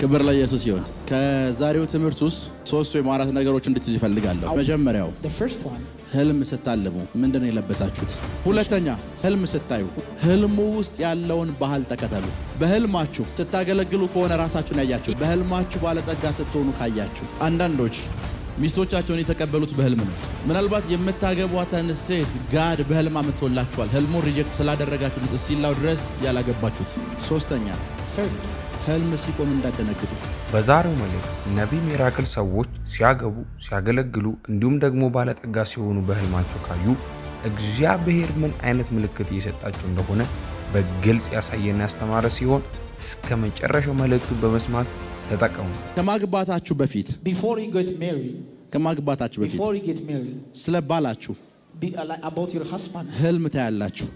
ክብር ለኢየሱስ ይሁን። ከዛሬው ትምህርት ውስጥ 3 ወይ 4 ነገሮች እንድትይዙ እፈልጋለሁ። መጀመሪያው ህልም ስታልሙ ምንድነው የለበሳችሁት? ሁለተኛ ህልም ስታዩ ህልሙ ውስጥ ያለውን ባህል ተከተሉ። በህልማችሁ ስታገለግሉ ከሆነ ራሳችሁን ያያችሁ፣ በህልማችሁ ባለጸጋ ስትሆኑ ካያችሁ፣ አንዳንዶች ሚስቶቻቸውን የተቀበሉት በህልም ነው። ምናልባት የምታገቧትን ሴት ጋድ በህልም አምጥቶላችኋል። ህልሙን ሪጀክት ስላደረጋችሁት እስኪላው ድረስ ያላገባችሁት። ሶስተኛ ህልም ሲቆም እንዳደነግጡ። በዛሬው መልእክት ነቢይ ሚራክል ሰዎች ሲያገቡ፣ ሲያገለግሉ እንዲሁም ደግሞ ባለጠጋ ሲሆኑ በህልማቸው ካዩ እግዚአብሔር ምን አይነት ምልክት እየሰጣቸው እንደሆነ በግልጽ ያሳየና ያስተማረ ሲሆን እስከ መጨረሻው መልእክቱን በመስማት ተጠቀሙ። ከማግባታችሁ በፊት ስለ ባላችሁ ህልም ታያላችሁ።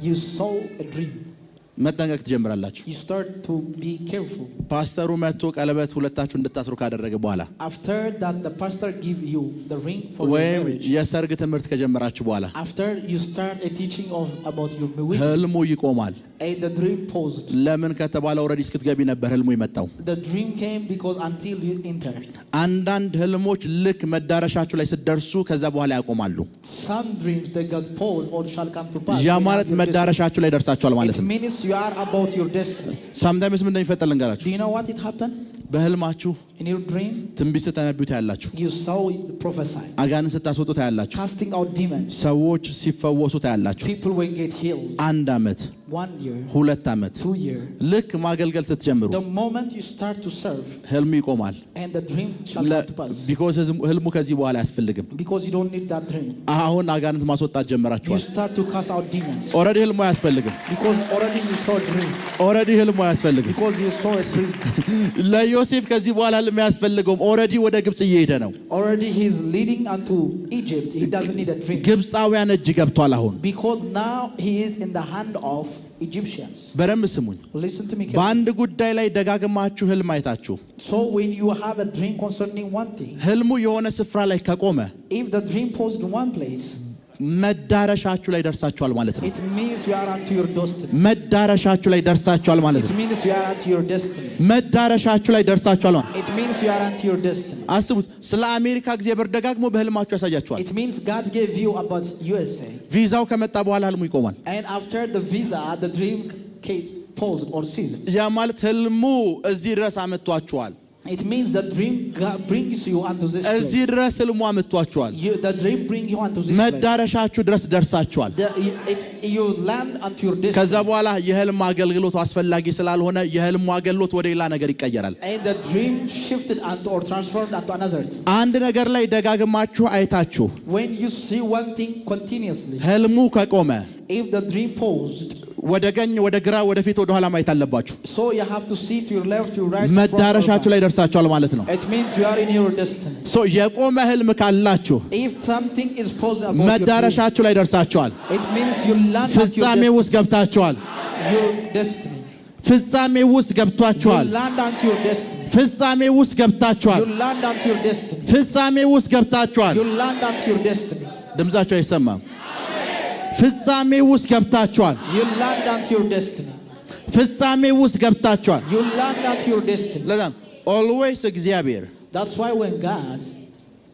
መጠንቀቅ ትጀምራላችሁ። ፓስተሩ መጥቶ ቀለበት ሁለታችሁ እንድታስሩ ካደረገ በኋላ ወይም የሰርግ ትምህርት ከጀመራችሁ በኋላ ህልሙ ይቆማል። ለምን ከተባለ ኦልሬዲ እስክትገቢ ነበር ህልሙ የመጣው። አንዳንድ ህልሞች ልክ መዳረሻችሁ ላይ ስትደርሱ ከዛ በኋላ ያቆማሉ። ያ ማለት መዳረሻችሁ ላይ ደርሳችኋል ማለት ነው። sometimes ምን እንደሚፈጠር ልንገራችሁ። በህልማችሁ ትንቢት ስትነብዩ ታያላችሁ። አጋንንት ስታስወጡ ታያላችሁ። ሰዎች ሲፈወሱ ታያላችሁ። 1 ዓመት 2 ዓመት ልክ ማገልገል ስትጀምሩ ህልሙ ይቆማል። because ህልሙ ከዚህ በኋላ አያስፈልግም። አሁን አጋንንት ማስወጣት ጀመራችኋል። ኦልሬዲ ህልሙ አያስፈልግም። ኦልሬዲ ህልሙ አያስፈልግም። ለዮሴፍ ከዚህ በኋላ ህልም አያስፈልገውም። ኦልሬዲ ወደ ግብጽ እየሄደ ነው። ግብጻውያን እጅ ገብቷል አሁን። በደንብ ስሙኝ። በአንድ ጉዳይ ላይ ደጋግማችሁ ህልም አይታችሁ ህልሙ የሆነ ስፍራ ላይ ከቆመ መዳረሻችሁ ላይ ደርሳችኋል ማለት ነው። መዳረሻችሁ ላይ ደርሳችኋል ማለት ነው። መዳረሻችሁ ላይ ደርሳችኋል ማለት ነው። አስቡት። ስለ አሜሪካ እግዚአብሔር ደጋግሞ በህልማችሁ ያሳያችኋል። ቪዛው ከመጣ በኋላ ህልሙ ይቆማል። ያ ማለት ህልሙ እዚህ ድረስ አመጣችኋል። It means the dream brings you unto this place. እዚህ ድረስ ህልሙ አመጣችኋል። The dream brings you unto this place. መዳረሻችሁ ድረስ ደርሳችኋል። You land unto your destiny. ከዛ በኋላ የህልም አገልግሎት አስፈላጊ ስላልሆነ የህልሙ አገልግሎት ወደ ሌላ ነገር ይቀየራል። And the dream shifted or transformed into another. አንድ ነገር ላይ ደጋግማችሁ አይታችሁ when you see one thing continuously, ህልሙ ከቆመ if the dream paused, ወደ ቀኝ ወደ ግራ ወደ ፊት ወደ ኋላ ማየት አለባችሁ። so you have to see to your left, to your right, መዳረሻችሁ ላይ ደርሳችኋል ማለት ነው። it means you are in your destiny. so የቆመ ህልም ካላችሁ if something is paused about መዳረሻችሁ ላይ ደርሳችኋል። it means you land at ፍጻሜ ውስጥ ገብታችኋል። your destiny. ፍጻሜ ውስጥ ገብታችኋል። you land at your destiny. ፍጻሜ ውስጥ ገብታችኋል። you land at your destiny. ፍጻሜ ውስጥ ገብታችኋል። you land at your destiny. ድምጻችሁ አይሰማም። ፍጻሜ ውስጥ ገብታችኋል። you land at your destiny. ፍጻሜ ውስጥ ገብታችኋል። you land at your destiny. ለዛን always እግዚአብሔር that's why when God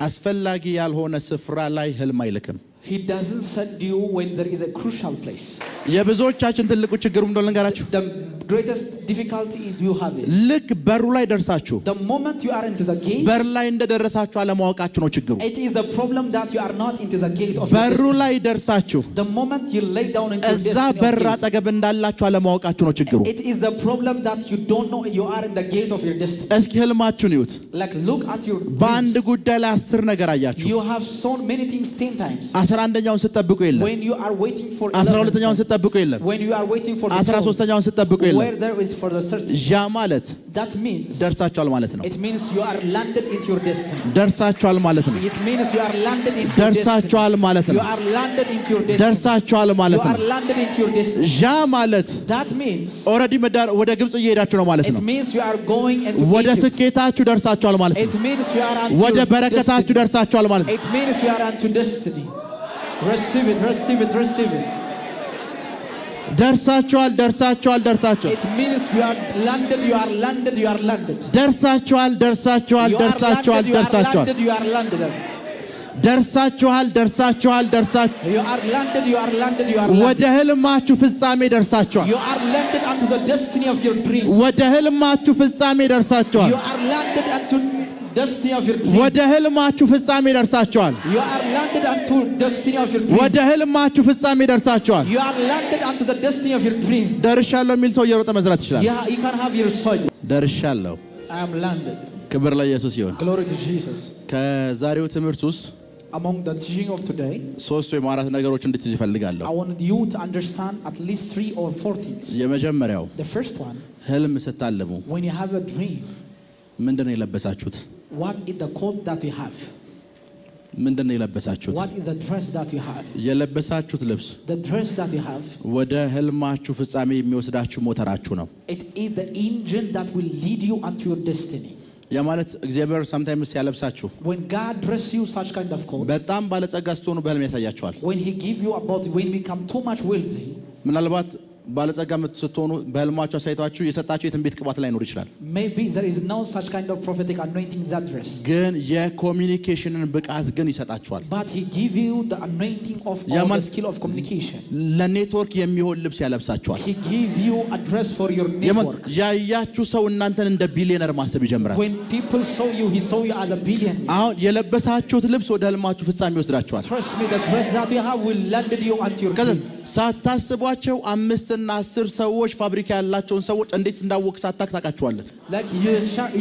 አስፈላጊ ያልሆነ ስፍራ ላይ ህልም አይልክም። he doesn't send you when there is a crucial place. የብዙዎቻችን ትልቁ ችግሩ እንደሆነ ልንገራችሁ። the greatest difficulty you have it. ልክ በሩ ላይ ደርሳችሁ the moment you are into the gate, በር ላይ እንደደረሳችሁ አለማወቃችሁ ነው ችግሩ። it is the problem that you are not into the gate of በሩ ላይ ደርሳችሁ the moment you lay down into እዛ በር አጠገብ እንዳላችሁ አለማወቃችሁ ነው ችግሩ። it is the problem that you don't know you are in the gate of your destiny. እስኪ ህልማችሁን ይዩት። like look at your በአንድ ጉዳይ ላይ 10 ነገር አያችሁ። you have so many things 10 times. 11ኛውን ስትጠብቁ የለም። when you are waiting for 12ኛውን ስትጠብቁ የለም። when you are waiting for 13ኛውን ስትጠብቁ የለም። where there is for the certain. ያ ማለት that means ደርሳችኋል ማለት ነው። it means you are landed into your destiny. ደርሳችኋል ማለት ነው። it means you are landed into your destiny. ደርሳችኋል ማለት ነው። you are landed into your destiny. ደርሳችኋል ማለት ነው። you are landed into your destiny. ያ ማለት that means ኦሬዲ ወደ ግብጽ እየሄዳችሁ ነው ማለት ነው። it means you are going into ወደ ስኬታችሁ ደርሳችኋል ማለት ነው። it means you are unto ወደ በረከታችሁ ደርሳችኋል ማለት ነው። it means you are unto destiny. receive it, receive it, receive it. ደርሳችኋል ደርሳችኋል ደርሳችኋል It means you are landed, you are landed, you are landed. ደርሳችኋል ደርሳችኋል You are ደርሳችኋል landed, you are ደርሳችኋል landed, you are landed. ደርሳችኋል ደርሳችኋል ደርሳችኋል You are landed, you are landed, you are ወደ landed. ህልማችሁ ፍጻሜ ደርሳችኋል You are landed unto the destiny of your dream. ወደ ህልማችሁ ፍጻሜ ደርሳችኋል You are landed unto destiny of your dream. ወደ ህልማችሁ ፍጻሜ ደርሳችኋል You are landed unto destiny of your dream. ወደ ህልማችሁ ፍጻሜ ደርሳችኋል You are landed unto the destiny of your dream. ደርሻለሁ የሚል ሰው እየሮጠ መዝራት ይችላል Yeah, you can have your soul. ደርሻለሁ I am landed. ክብር ለኢየሱስ ይሁን Glory to Jesus. ከዛሬው ትምህርት ውስጥ Among the teaching of today, ሶስት ወይ አራት ነገሮች እንድትይዙ ይፈልጋለሁ I want you to understand at least 3 or 4 things. የመጀመሪያው The first one, ህልም ስታልሙ when you have a dream, ምንድነው የለበሳችሁት what is the coat that you have? ምንድነው የለበሳችሁት What is the dress that you have? የለበሳችሁት ልብስ The dress that you have, ወደ ህልማችሁ ፍጻሜ የሚወስዳችሁ ሞተራችሁ ነው it is the engine that will lead you unto your destiny. ያ ማለት እግዚአብሔር sometimes ያለብሳችሁ When God dress you such kind of coat, በጣም ባለጸጋ ስትሆኑ በህልም ያሳያችኋል when He give you about, when we become too much wealthy, ምናልባት ባለጸጋ ስትሆኑ በህልማችሁ ሳይቷችሁ የሰጣችሁ የትንቢት ቅባት ላይ ኖር ይችላል maybe there is no such kind of prophetic anointing in that dress. ግን የኮሚኒኬሽንን ብቃት ግን ይሰጣችኋል But He give you the anointing of all Yaman- the skill of communication. ለኔትወርክ የሚሆን ልብስ ያለብሳችኋል He give you a dress for your የማን network. ያያችሁ ሰው እናንተን እንደ ቢሊየነር ማሰብ ይጀምራል When people saw you, He saw you as a billionaire. አሁን የለበሳችሁት ልብስ ወደ ህልማችሁ ፍጻሜ ይወስዳችኋል Trust me, the dress that you have will land you unto your ከዛ dream. ሳታስቧቸው 5 እና 10 ሰዎች ፋብሪካ ያላቸውን ሰዎች እንዴት እንዳወቅ ሳታክ ታውቃቸዋለህ Like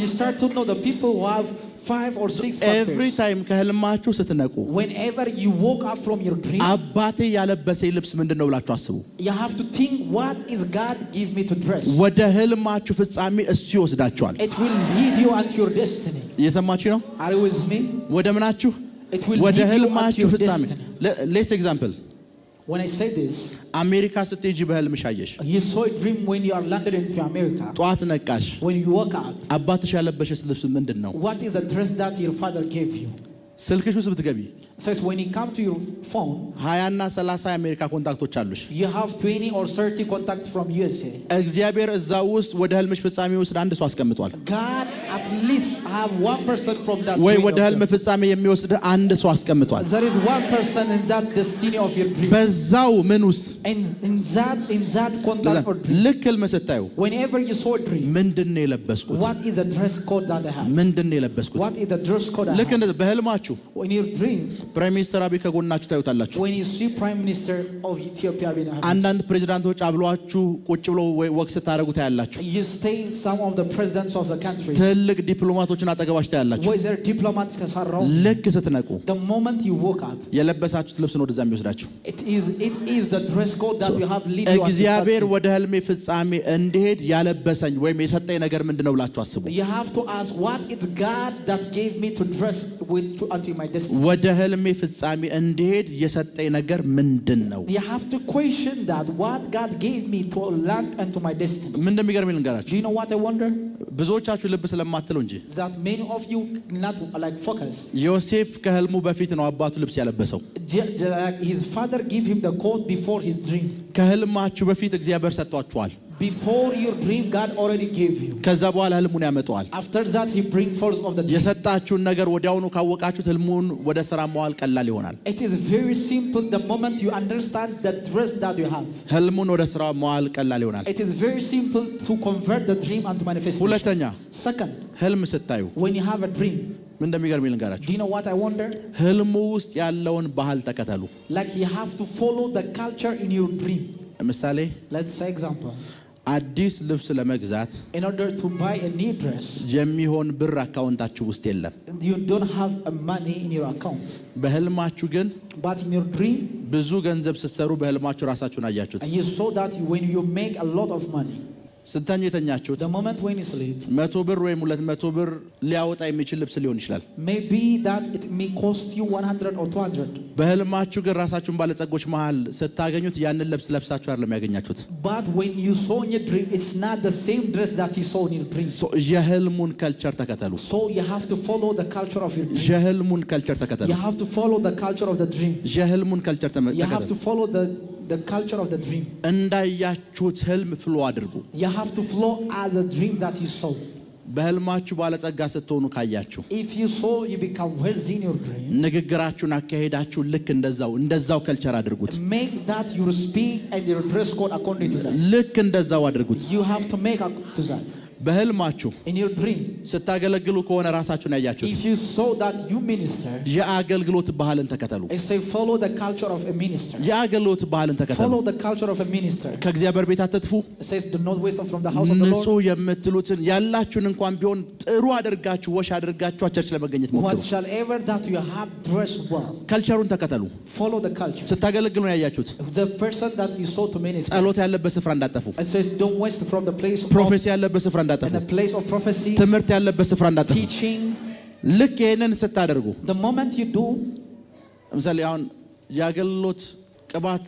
you start to know the people who have 5 or 6 ኤቭሪ factors. ታይም ከህልማችሁ ስትነቁ Whenever you woke up from your dream, አባቴ ያለበሰኝ ልብስ ምንድነው ብላችሁ አስቡ you have to think, what is God give me to dress? ወደ ህልማችሁ ፍጻሜ እሱ ይወስዳችኋል It will lead you unto your destiny. እየሰማችሁ ነው Are you with me? ወደ ምናችሁ It will ወደ lead you unto ህልማችሁ your ፍጻሜ destiny. ሌትስ ኤግዛምፕል When I say this, አሜሪካ ስትሄጂ በህልምሽ አየሽ you saw a dream when you are landed into America. ጧት ነቃሽ When you woke up, አባትሽ ያለበሽስ ልብስ ምንድነው what is the dress that your father gave you? ስልክሽ ውስጥ ብትገቢ Says when you come to your phone, 20 እና 30 የአሜሪካ ኮንታክቶች አሉሽ you have 20 or 30 contacts from USA. እግዚአብሔር እዛ ውስጥ ወደ ህልምሽ ፍጻሜ ውስጥ አንድ ሰው አስቀምጧል God at least have one person from that ወይ dream ወደ of ህልም yours. ፍጻሜ የሚወስድ አንድ ሰው አስቀምጧል There is one person in that destiny of your dream. በዛው ምን ውስጥ And in that contact or dream, ልክ ህልም ስታዩ whenever you saw a dream, ምንድነው የለበስኩት what is the dress code that I have? ምንድነው የለበስኩት What is the dress code I ልክ have? እንደዚህ በህልማችሁ When you dream, ፕራይም ሚኒስተር አብይ ከጎናችሁ ታዩታላችሁ when you see Prime Minister of Ethiopia, አንዳንድ ፕሬዝዳንቶች አብሏችሁ ቁጭ ብሎ ወክ ስታደርጉ ታያላችሁ you stay some of the presidents of the country. ትልቅ ዲፕሎማቶችን አጠገባችሁ ታያላችሁ Where there diplomats around. ልክ ስትነቁ The moment you woke up, የለበሳችሁት ልብስ ነው ወደዛ የሚወስዳችሁ it is the dress code that you have lead you unto እግዚአብሔር that dream. ወደ ህልሜ ፍጻሜ እንዲሄድ ያለበሰኝ ወይም የሰጠኝ ነገር ምንድነው ብላችሁ አስቡ You have to ask, what is God that gave me to dress unto my destiny? ወደ ህልሜ ፍጻሜ እንዲሄድ የሰጠኝ ነገር ምንድነው You have to question that, what God gave me to land into my destiny. ምን እንደሚገርም Do ልንገራችሁ you know what I wonder? ብዙዎቻችሁ ልብ ስለማትሉ እንጂ That many of you not like focus. ዮሴፍ ከህልሙ በፊት ነው አባቱ ልብስ ያለበሰው His father gave him the coat before his dream. ከህልማችሁ በፊት እግዚአብሔር ሰጥቷችኋል Before your dream, God already gave you. ከዛ በኋላ ህልሙን ያመጣዋል After that, He bring forth of the dream. የሰጣችሁን ነገር ወዲያውኑ ካወቃችሁት ህልሙን ወደ ስራ ማዋል ቀላል ይሆናል It is very simple the moment you understand the dress that you have. ህልሙን ወደ ስራ ማዋል ቀላል ይሆናል It is very simple to convert the dream into manifestation. ሁለተኛ Second, ህልም ስታዩ when you have a dream, ምን እንደሚገርም ልንገራችሁ do you know what I wonder? ህልሙ ውስጥ ያለውን ባህል ተከተሉ Like you have to follow the culture in your dream. ምሳሌ Let's say example. አዲስ ልብስ ለመግዛት In order to buy a new dress, የሚሆን ብር አካውንታችሁ ውስጥ የለም you don't have a money in your account. በህልማችሁ ግን But in your dream, ብዙ ገንዘብ ስትሰሩ በህልማችሁ ራሳችሁን አያችሁት and you saw that when you make a lot of money, ስተኙ የተኛችሁት the moment when you sleep, 100 ብር ወይም 200 ብር ሊያወጣ የሚችል ልብስ ሊሆን ይችላል maybe that it may cost you 100 or 200. በህልማችሁ ግን ራሳችሁን ባለጸጎች መሃል ስታገኙት ያንን ልብስ ለብሳችሁ አይደለም ያገኛችሁት But when you saw in your dream, it's not the same dress that you saw in your dream. የህልሙን ከልቸር ተከተሉ So you have to follow the culture of your dream. የህልሙን ከልቸር ተከተሉ You have to follow the culture of the dream. የህልሙን ከልቸር You have ተከተሉ to follow the culture of the dream. እንዳያችሁት ህልም ፍሎ አድርጉ። You have to flow as a dream that you saw. በህልማችሁ ባለጸጋ ስትሆኑ ካያችሁ If you saw you become wealthy in your dream. ንግግራችሁን አካሄዳችሁ ልክ እንደዛው ከልቸር አድርጉት። Make that your speak and your dress code according to that. ልክ እንደዛው አድርጉት። You have to make to that. በህልማችሁ in your dream ስታገለግሉ ከሆነ ራሳችሁን ያያችሁት if you saw that you minister የአገልግሎት ባህልን ተከተሉ it say follow the culture of a minister የአገልግሎት ባህልን ተከተሉ follow the culture of a minister ከእግዚአብሔር ቤት አትጥፉ it says do not waste from the house of the Lord ንጹህ የምትሉትን ያላችሁን እንኳን ቢሆን ጥሩ አድርጋችሁ ወሽ አድርጋችሁ ቸርች ለመገኘት ሞክሩ what shall ever that you have dressed well ካልቸሩን ተከተሉ follow the culture ስታገለግሉ ነው ያያችሁት the person that you saw to minister ጸሎት ያለበት ስፍራ እንዳጠፉ it says don't waste from the place of ፕሮፌሲ ያለበት ስፍራ እንዳጠፉ in the place of prophecy ትምህርት ያለበት ስፍራ እንዳጠፉ teaching ልክ ይሄንን ስታደርጉ the moment you do ለምሳሌ አሁን ያገለሎት ቅባት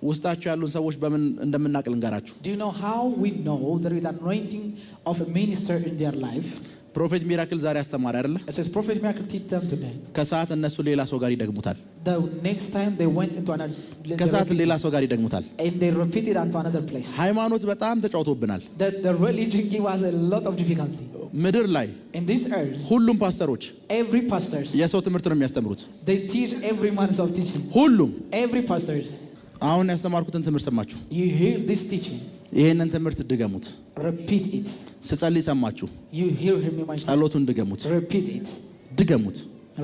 ውስጣቸው ያሉን ሰዎች በምን እንደምናቀል እንጋራችሁ do you know how we know there is anointing of a minister in their life ፕሮፌት ሚራክል ዛሬ አስተማረ አይደለ it says prophet miracle teach them today ከሰዓት እነሱ ሌላ ሰው ጋር ይደግሙታል the next time they went into another ከሰዓት ሌላ ሰው ጋር ይደግሙታል and they repeated onto another place ሃይማኖት በጣም ተጫውቶብናል the religion give us a lot of difficulty ምድር ላይ in this earth ሁሉም ፓስተሮች every pastors የሰው ትምህርት ነው የሚያስተምሩት they teach every man's of teaching ሁሉም every pastors አሁን ያስተማርኩትን ትምህርት ሰማችሁ you hear this teaching ይሄንን ትምህርት ድገሙት repeat it ስጸልይ ሰማችሁ you hear me my ጸሎቱን ድገሙት repeat it ድገሙት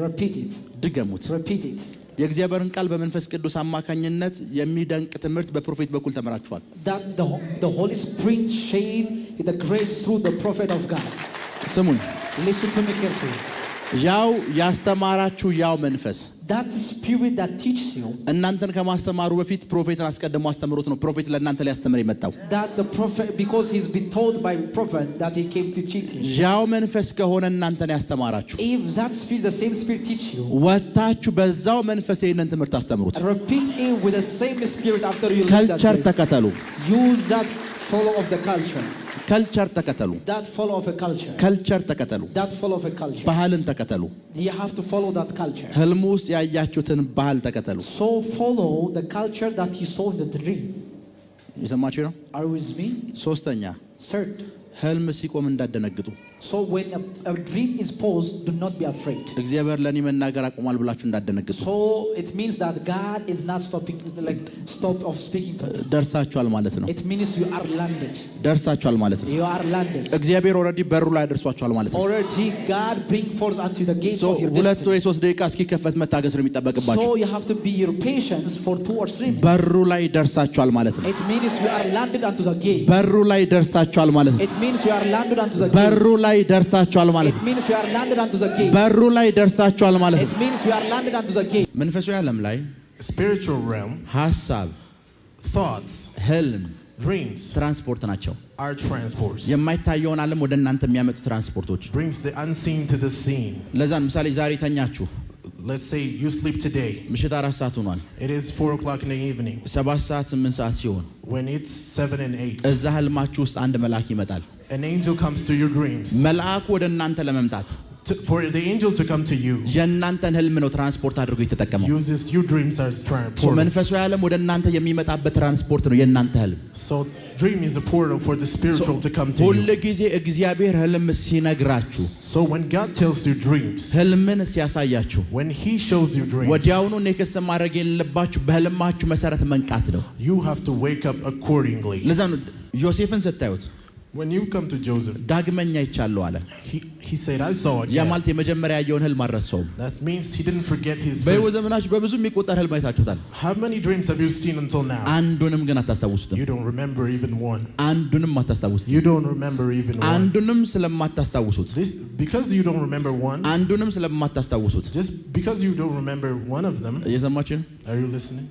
repeat it ድገሙት repeat it የእግዚአብሔርን ቃል በመንፈስ ቅዱስ አማካኝነት የሚደንቅ ትምህርት በፕሮፌት በኩል ተመራችኋል that the Holy Spirit shade the grace through the prophet of God ስሙኝ listen to me carefully ያው ያስተማራችሁ ያው መንፈስ that spirit that teaches you እናንተን ከማስተማሩ በፊት ፕሮፌትን አስቀድሞ አስተምሮት ነው ፕሮፌት ለእናንተ ሊያስተምር የመጣው that the prophet because he's been told by prophet that he came to teach you ያው መንፈስ ከሆነ እናንተን ያስተማራችሁ if that spirit the same spirit teach you ወጣችሁ በዛው መንፈስ ይሄንን ትምህርት አስተምሩት repeat it with the same spirit after you ካልቸር ተከተሉ use that follow of the culture ካልቸር ተከተሉ that follow of a culture ካልቸር ተከተሉ that follow of a culture ባህልን ተከተሉ you have to follow that culture ህልም ውስጥ ያያችሁትን ባህል ተከተሉ so follow the culture that you saw in the dream ይሰማችሁ ነው are you with me ሶስተኛ third ህልም ሲቆም እንዳደነግጡ so when a dream is paused do not be afraid እግዚአብሔር ለኔ መናገር አቁሟል ብላችሁ እንዳደነግጡ so it means that God is not stopping like stop of speaking to you ደርሳችኋል ማለት ነው it means you are landed ደርሳችኋል ማለት ነው you are landed እግዚአብሔር ኦሬዲ በሩ ላይ ደርሷችኋል ማለት ነው already God bring forth unto the gates of your ሁለት destiny ወይ 3 ደቂቃ እስኪከፈት መታገስ ነው የሚጠበቅባችሁ so you have to be your patience for 2 or 3 minutes በሩ ላይ ደርሳችኋል ማለት ነው it means you are landed unto the gate በሩ ላይ ደርሳችኋል ማለት ነው it means you are landed unto the gate በሩ ላይ ደርሳችኋል ማለት it means you are landed unto the gate በሩ ላይ ደርሳችኋል ማለት it means you are landed unto the gate መንፈሳዊ ዓለም ላይ spiritual realm ሐሳብ thoughts ህልም dreams ትራንስፖርት ናቸው are transports የማይታየውን ዓለም ወደ እናንተ የሚያመጡ ትራንስፖርት brings the unseen to the seen ለዛ ምሳሌ ዛሬ ተኛችሁ let's say you sleep today ምሽት 4 ሰዓት ሆኗል it is 4 o'clock in the evening 7 ሰዓት 8 ሰዓት ሲሆን when it's 7 and 8 እዛ ህልማችሁ ውስጥ አንድ መልአክ ይመጣል an angel comes to your dreams መልአኩ ወደ እናንተ ለመምጣት for the angel to come to you የእናንተን ህልም ነው ትራንስፖርት አድርጎ የተጠቀመው uses your dreams as transport መንፈሳዊ ዓለም ወደ እናንተ የሚመጣበት ትራንስፖርት ነው የእናንተ ህልም so dream is a portal for the spiritual to come to ሁሉ you ጊዜ እግዚአብሔር ህልም ሲነግራችሁ so when God tells you dreams ህልምን ሲያሳያችሁ when he shows you dreams ወዲያውኑ ኔክስ ማድረግ የለባችሁ በህልማችሁ መሰረት መንቃት ነው you have to wake up accordingly ለዛ ነው ዮሴፍን ስታዩት when you come to Joseph ዳግመኛ ይቻለው አለ he said I saw it ያማልት የመጀመሪያ ያየውን ህልም አልረሳውም that means he didn't forget his በህይወት ዘመናችሁ በብዙ የሚቆጠር ህልም አይታችሁታል how many dreams have you seen until now አንዱንም ግን አታስታውሱትም you don't remember even one አንዱንም አታስታውሱትም you don't remember even one አንዱንም ስለማታስታውሱት this because you don't remember one አንዱንም ስለማታስታውሱት just because you don't remember one of them እየሰማችሁ are you listening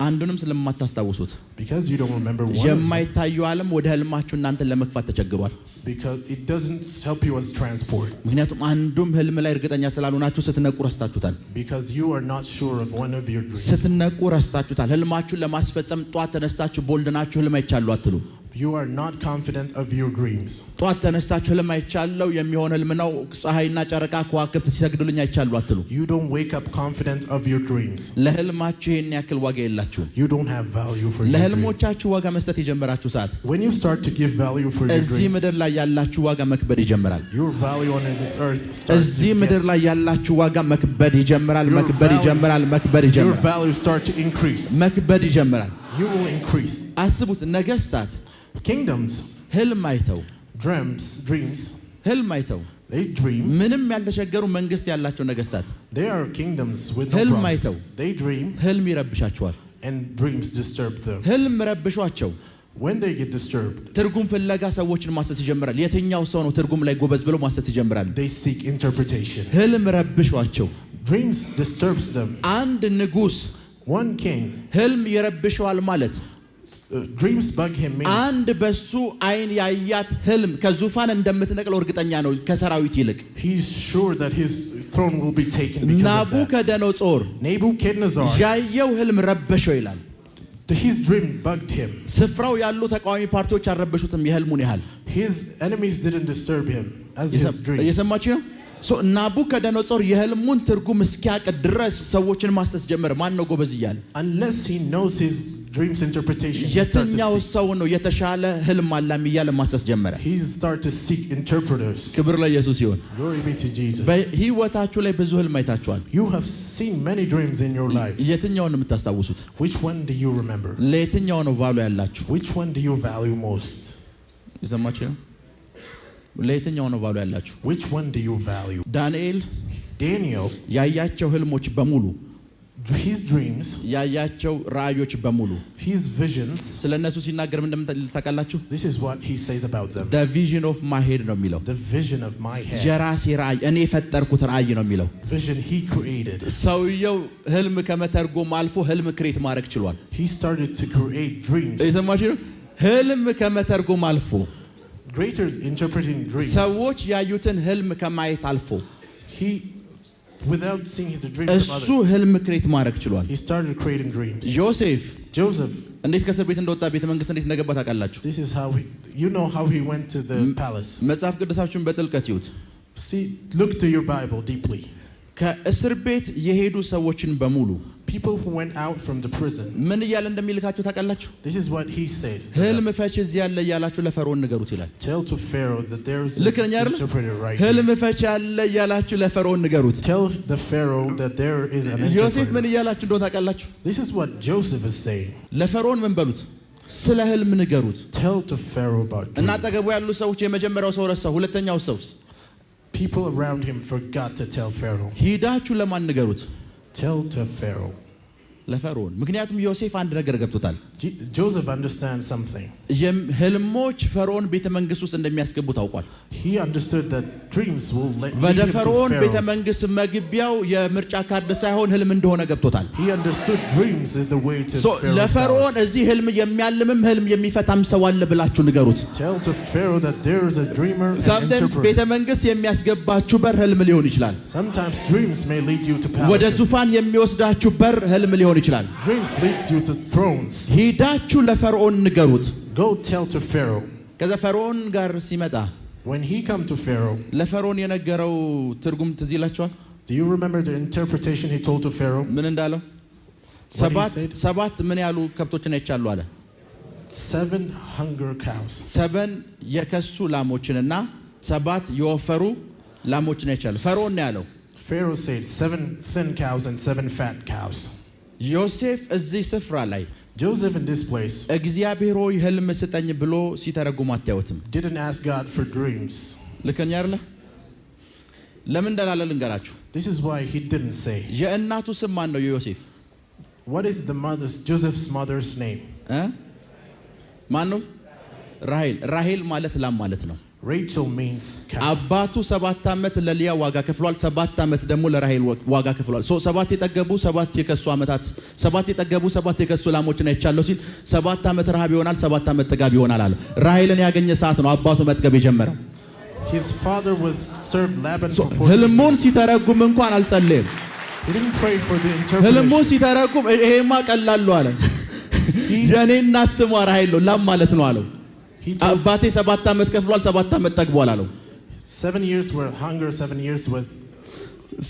አንዱንም ስለማታስታውሱት because you don't remember one የማይታየው ዓለም ወደ ህልማችሁ እናንተን ለመግፋት ተቸግሯል because it doesn't help you as transport ምክንያቱም አንዱም ህልም ላይ እርግጠኛ ስላልሆናችሁ ስትነቁ ረስታችሁታል because you are not sure of one of your dreams ስትነቁ ረስታችሁታል ህልማችሁን ለማስፈጸም ጧት ተነስታችሁ ቦልድናችሁ ህልም አይቻሉ አትሉ You are not confident of your dreams. ጧት ተነስታችሁ ህልም አይቻለሁ የሚሆን ህልም ነው ፀሐይና ጨረቃ ከዋክብት ሲሰግዱልኝ አይቻለሁ አትሉ። You don't wake up confident of your dreams. ለህልማችሁ ይሄን ያክል ዋጋ የላችሁም። You don't have value for your dreams. ለህልሞቻችሁ ዋጋ መስጠት የጀመራችሁ ሰዓት When you start to give value for your እዚህ dreams, ምድር ላይ ያላችሁ ዋጋ መክበድ ይጀምራል። your value on this earth starts እዚህ to ምድር ላይ ያላችሁ ዋጋ መክበድ ይጀምራል። መክበድ ይጀምራል። መክበድ your ይጀምራል። value start to increase. መክበድ ይጀምራል። You will increase. አስቡት ነገስታት Kingdoms, ህልም አይተው dreams, ህልም አይተው they dream. ምንም ያልተቸገሩ መንግስት ያላቸው ነገስታት They are kingdoms with no ህልም problems. አይተው They dream ህልም ይረብሻቸዋል። and dreams disturb them. ህልም ረብሿቸው When they get disturbed, ትርጉም ፍለጋ ሰዎችን ማሰስ ይጀምራል። የትኛው ሰው ነው ትርጉም ላይ ጎበዝ ብለው ማሰስ ይጀምራል። they seek interpretation. ህልም ረብሿቸው። Dreams disturbs them. አንድ ንጉስ One king, ህልም ይረብሸዋል ማለት dreams bug him means አንድ በሱ አይን ያያት ህልም ከዙፋን እንደምትነቅለው እርግጠኛ ነው ከሰራዊት ይልቅ። he's sure that his throne will be taken because of that. ናቡከደነጾር Nebuchadnezzar, ያየው ህልም ረበሸው ይላል። his dream bugged him. ስፍራው ያሉ ተቃዋሚ ፓርቲዎች አልረበሹትም የህልሙን ያህል። His enemies didn't disturb him as his dreams. እየሰማችሁ ነው? ናቡከደነጾር የህልሙን ትርጉም እስኪያውቅ ድረስ ሰዎችን ማሰስ ጀመረ። ማን ነው ጎበዝ እያለ Unless he knows his dream's interpretation, he የትኛው ሰው ነው የተሻለ ህልም አላሚ እያለ ማሰስ ጀመረ። start to seek interpreters. ክብር ለኢየሱስ ይሁን። Glory be to Jesus. በህይወታችሁ ላይ ብዙ ህልም አይታችኋል። You have seen many dreams in your lives. የትኛውን ነው የምታስታውሱት? Which one do you remember? ለየትኛው ነው ቫሉ ያላችሁ? Which one do you value most? ይሰማችሁ ነው? ለየትኛው ነው ቫሉ ያላችሁ? Which one do you value? Daniel, ያያቸው ህልሞች በሙሉ his dreams, ያያቸው ራእዮች በሙሉ his visions, ስለነሱ ሲናገር ምን እንደምታውቃላችሁ? this is what he says about them. the vision of my head ነው የሚለው። The vision of my head. የራሴ ራእይ እኔ የፈጠርኩት ራእይ ነው የሚለው። Vision he created. ሰውየው ህልም ከመተርጎም አልፎ ህልም ክሬት ማድረግ ችሏል። He started to create dreams. እየሰማችሁ ነው? ህልም ከመተርጎም አልፎ Greater interpreting dreams. ሰዎች ያዩትን ህልም ከማየት አልፎ He, without seeing the dreams of እሱ others, ህልም ክሬት ማድረግ ችሏል። he started creating dreams. ዮሴፍ Joseph, እንዴት ከእስር ቤት እንደወጣ ቤተ መንግስት እንዴት እንደገባ ታውቃላችሁ? this is how you know how he went to the palace. መጽሐፍ ቅዱሳችሁን በጥልቀት ይዩት። See, look to your Bible deeply. ከእስር ቤት የሄዱ ሰዎችን በሙሉ People who went out from the prison, ምን እያለ እንደሚልካችሁ ታውቃላችሁ? this is what he says. ህልም ፈቺ እዚህ ያለ እያላችሁ ለፈርዖን ንገሩት ይላል። Tell to Pharaoh that there is ልክ ነኝ አይደል? an interpreter right ህልም here. ፈቺ ያለ እያላችሁ ለፈርዖን ንገሩት። Tell the Pharaoh that there is an ዮሴፍ ምን interpreter. እያላችሁ እንደሆነ ታውቃላችሁ? This is what Joseph is saying. ለፈርዖን ምን በሉት? ስለ ህልም ንገሩት። Tell to Pharaoh about እና dreams. አጠገቡ ያሉ ሰዎች የመጀመሪያው ሰው ረሳው፣ ሁለተኛው ሰውስ? People around him forgot to tell Pharaoh. ሂዳችሁ ለማን ንገሩት? Tell to Pharaoh. ለፈርዖን። ምክንያቱም ዮሴፍ አንድ ነገር ገብቶታል። Joseph understands something. ህልሞች ፈርዖን ቤተ መንግስት ውስጥ እንደሚያስገቡ ታውቋል። He understood that dreams will lead ወደ him to ፈርዖን ቤተ Pharaoh's. መንግስት መግቢያው የምርጫ ካርድ ሳይሆን ህልም እንደሆነ ገብቶታል። He understood dreams is the way to Pharaoh's ለፈርዖን palace. እዚህ ህልም የሚያልምም ህልም የሚፈታም ሰው አለ ብላችሁ ንገሩት። Tell to Pharaoh that there is a dreamer and sometimes ቤተ interpreter. መንግስት የሚያስገባችሁ በር ህልም ሊሆን ይችላል። Sometimes dreams may lead you to ወደ palaces. ዙፋን የሚወስዳችሁ በር ህልም ሊሆን ይችላል። Dreams leads you to thrones. ሂዳችሁ ለፈርዖን ንገሩት። Go tell to Pharaoh. ከዛ ፈርዖን ጋር ሲመጣ When he come to Pharaoh, ለፈርዖን የነገረው ትርጉም ትዝ ይላችኋል? do you remember the interpretation he told to Pharaoh? ምን እንዳለው? ሰባት ምን ያሉ ከብቶችን አይቻሉ አለ። 7 hunger cows. 7 የከሱ ላሞችንና 7 የወፈሩ ላሞችን አይቻሉ። ፈርዖን ነው ያለው። Pharaoh said 7 thin cows and 7 fat cows. ዮሴፍ እዚህ ስፍራ ላይ Joseph in this place እግዚአብሔር ሆይ ህልም ስጠኝ ብሎ ሲተረጉም አታዩትም። didn't ask God for dreams. ልከኛ አይደለ? ለምን እንዳላለ ልንገራችሁ። This is why he didn't say. የእናቱ ስም ማን ነው? የዮሴፍ What is Joseph's mother's name? ማን ነው? ራሄል። ራሄል ማለት ላም ማለት ነው። Rachel means cow. አባቱ 7 ዓመት ለሊያ ዋጋ ከፍሏል። 7 ዓመት ደግሞ ለራሄል ዋጋ ከፍሏል። 7 የጠገቡ 7 የከሱ ዓመታት 7 የጠገቡ 7 የከሱ ላሞችን አይቻለሁ ሲል 7 ዓመት ረሃብ ይሆናል፣ 7 ዓመት ጥጋብ ይሆናል አለ። ራሄልን ያገኘ ሰዓት ነው አባቱ መጥገብ የጀመረው። His father was served Laban for 14 ህልሙን years. ሲተረጉም እንኳን አልጸለየም። He didn't pray for the ህልሙን interpretation. ሲተረጉም ይሄማ ቀላሉ አለ። የኔ እናት ስሟ ራሄል ነው ላም ማለት ነው አለው። አባቴ 7 ዓመት ከፍሏል 7 ዓመት ጠግቧል አለው። 7 years were hunger, 7 years with.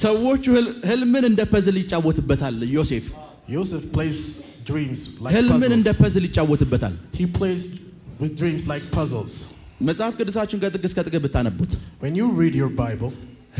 ሰዎቹ ህልምን እንደ ፐዝል ይጫወትበታል። ዮሴፍ plays dreams like ህልምን እንደ puzzles. ፐዝል ይጫወትበታል። He plays with dreams like puzzles. መጽሐፍ ቅዱሳችሁን ከጥግ እስከ ጥግ ብታነቡት When you read your Bible,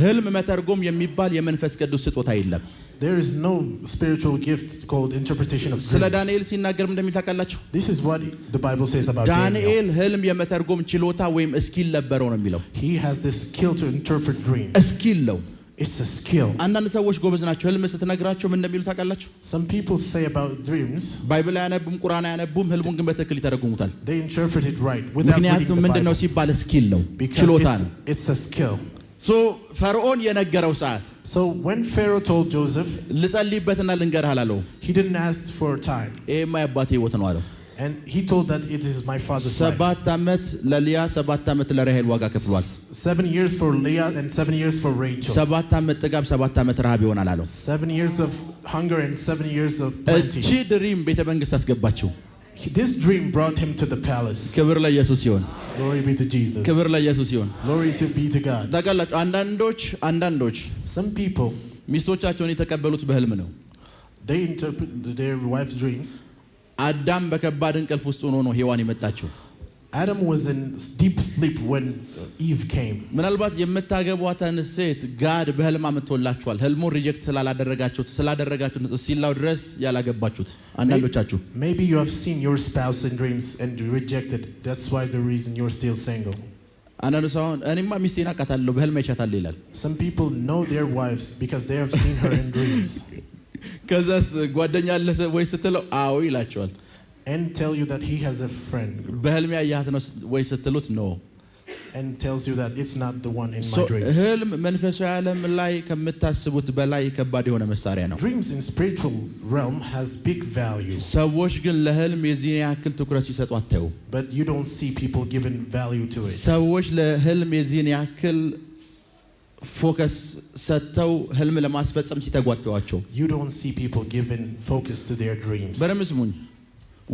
ህልም መተርጎም የሚባል የመንፈስ ቅዱስ ስጦታ የለም። there is no spiritual gift called interpretation of ስለ dreams. ዳንኤል ሲናገር እንደሚል ታውቃላችሁ? This is what the Bible says about Daniel. ዳንኤል ህልም የመተርጎም ችሎታ ወይም ስኪል ነበረው ነው የሚለው። He has this skill to interpret dreams. ስኪል ነው። It's a skill. አንዳንድ ሰዎች ጎበዝ ናቸው። ህልም ስትነግራቸው ምን እንደሚሉ ታውቃላችሁ? Some people say about dreams, ባይብል አያነቡም፣ ቁርአን አያነቡም፣ ህልሙን ግን በትክክል ይተረጉሙታል። they interpret it right without reading ምክንያቱም the ምንድነው Bible. ሲባል ስኪል ነው፣ Because ችሎታ ነው። it's a skill. ፈርዖን የነገረው ሰዓት So when Pharaoh told Joseph, ልጸልይበትና ልንገርህ አላለው። he didn't ask for time. ይሄማ የአባቴ ህይወት ነው አለው። And he told that it is my father's life. 7 ዓመት ለሊያ 7 ዓመት ለራሔል ዋጋ ከፍሏል። 7 years for Leah and 7 years for Rachel. 7 ዓመት ጥጋብ 7 ዓመት ረሃብ ይሆናል አለው። 7 years of hunger and 7 years of plenty. እቺ ድሪም ቤተ መንግስት አስገባችው። This dream brought him to the palace. ክብር ለኢየሱስ ይሁን። Glory be to Jesus. ክብር ለኢየሱስ ይሁን። Glory to be to God. ታውቃላችሁ አንዳንዶች Some people, ሚስቶቻቸውን የተቀበሉት በህልም ነው። they interpret their wife's dreams. አዳም በከባድ እንቅልፍ ውስጥ ሆኖ ነው ሔዋን የመጣችው። Adam was in deep sleep when Eve came. ምናልባት የምታገቧትን ሴት ጋድ በህልም አመጥቶላችኋል። ህልሙን ሪጀክት ስላደረጋችሁት ሲላው ድረስ ያላገባችሁት አንዳንዶቻችሁ Maybe you have seen your spouse in dreams and rejected. That's why the reason you're still single. አንዳንዱ ሰው እኔማ ሚስቴን አውቃታለሁ በህልም አይቻታለሁ ይላል። Some people know their wives because they have seen her in dreams. ከዛስ ጓደኛ አለ ወይ ስትለው አዎ ይላቸዋል። And tell you that he has a friend. በህልም ያያት ነው ወይ ስትሉት ኖ And tells you that it's not the one in my dreams. ህልም መንፈሳዊ ዓለም ላይ ከምታስቡት በላይ ከባድ የሆነ መሳሪያ ነው። Dreams in spiritual realm has big value. ሰዎች ግን ለህልም የዚህን ያክል ትኩረት ሲሰጡ አታዩ። But you don't see people giving value to it. ሰዎች ለህልም የዚህን ያክል ፎከስ ሰጥተው ህልም ለማስፈጸም ሲተጓተዋቸው You don't see people giving focus to their dreams. በደምብ ስሙኝ።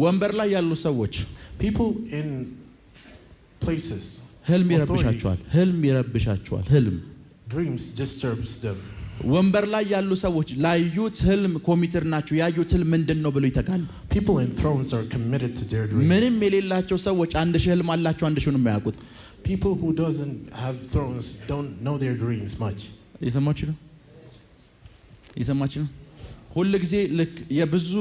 ወንበር ላይ ያሉ ሰዎች People in places, ህልም authorities, ይረብሻቸዋል። ህልም dreams disturbs them. ወንበር ላይ ያሉ ሰዎች ላዩት ህልም ኮሚትር ናቸው። ያዩት ህልም ምንድነው ብለው ይተጋሉ። People in thrones are committed to their dreams. ምንም የሌላቸው ሰዎች አንድ ሺህ ህልም አላቸው፣ አንድ ሺህን የማያውቁት። People who doesn't have thrones don't know their dreams much. እየሰማችሁ ነው? ሁሉ ጊዜ ልክ የብዙ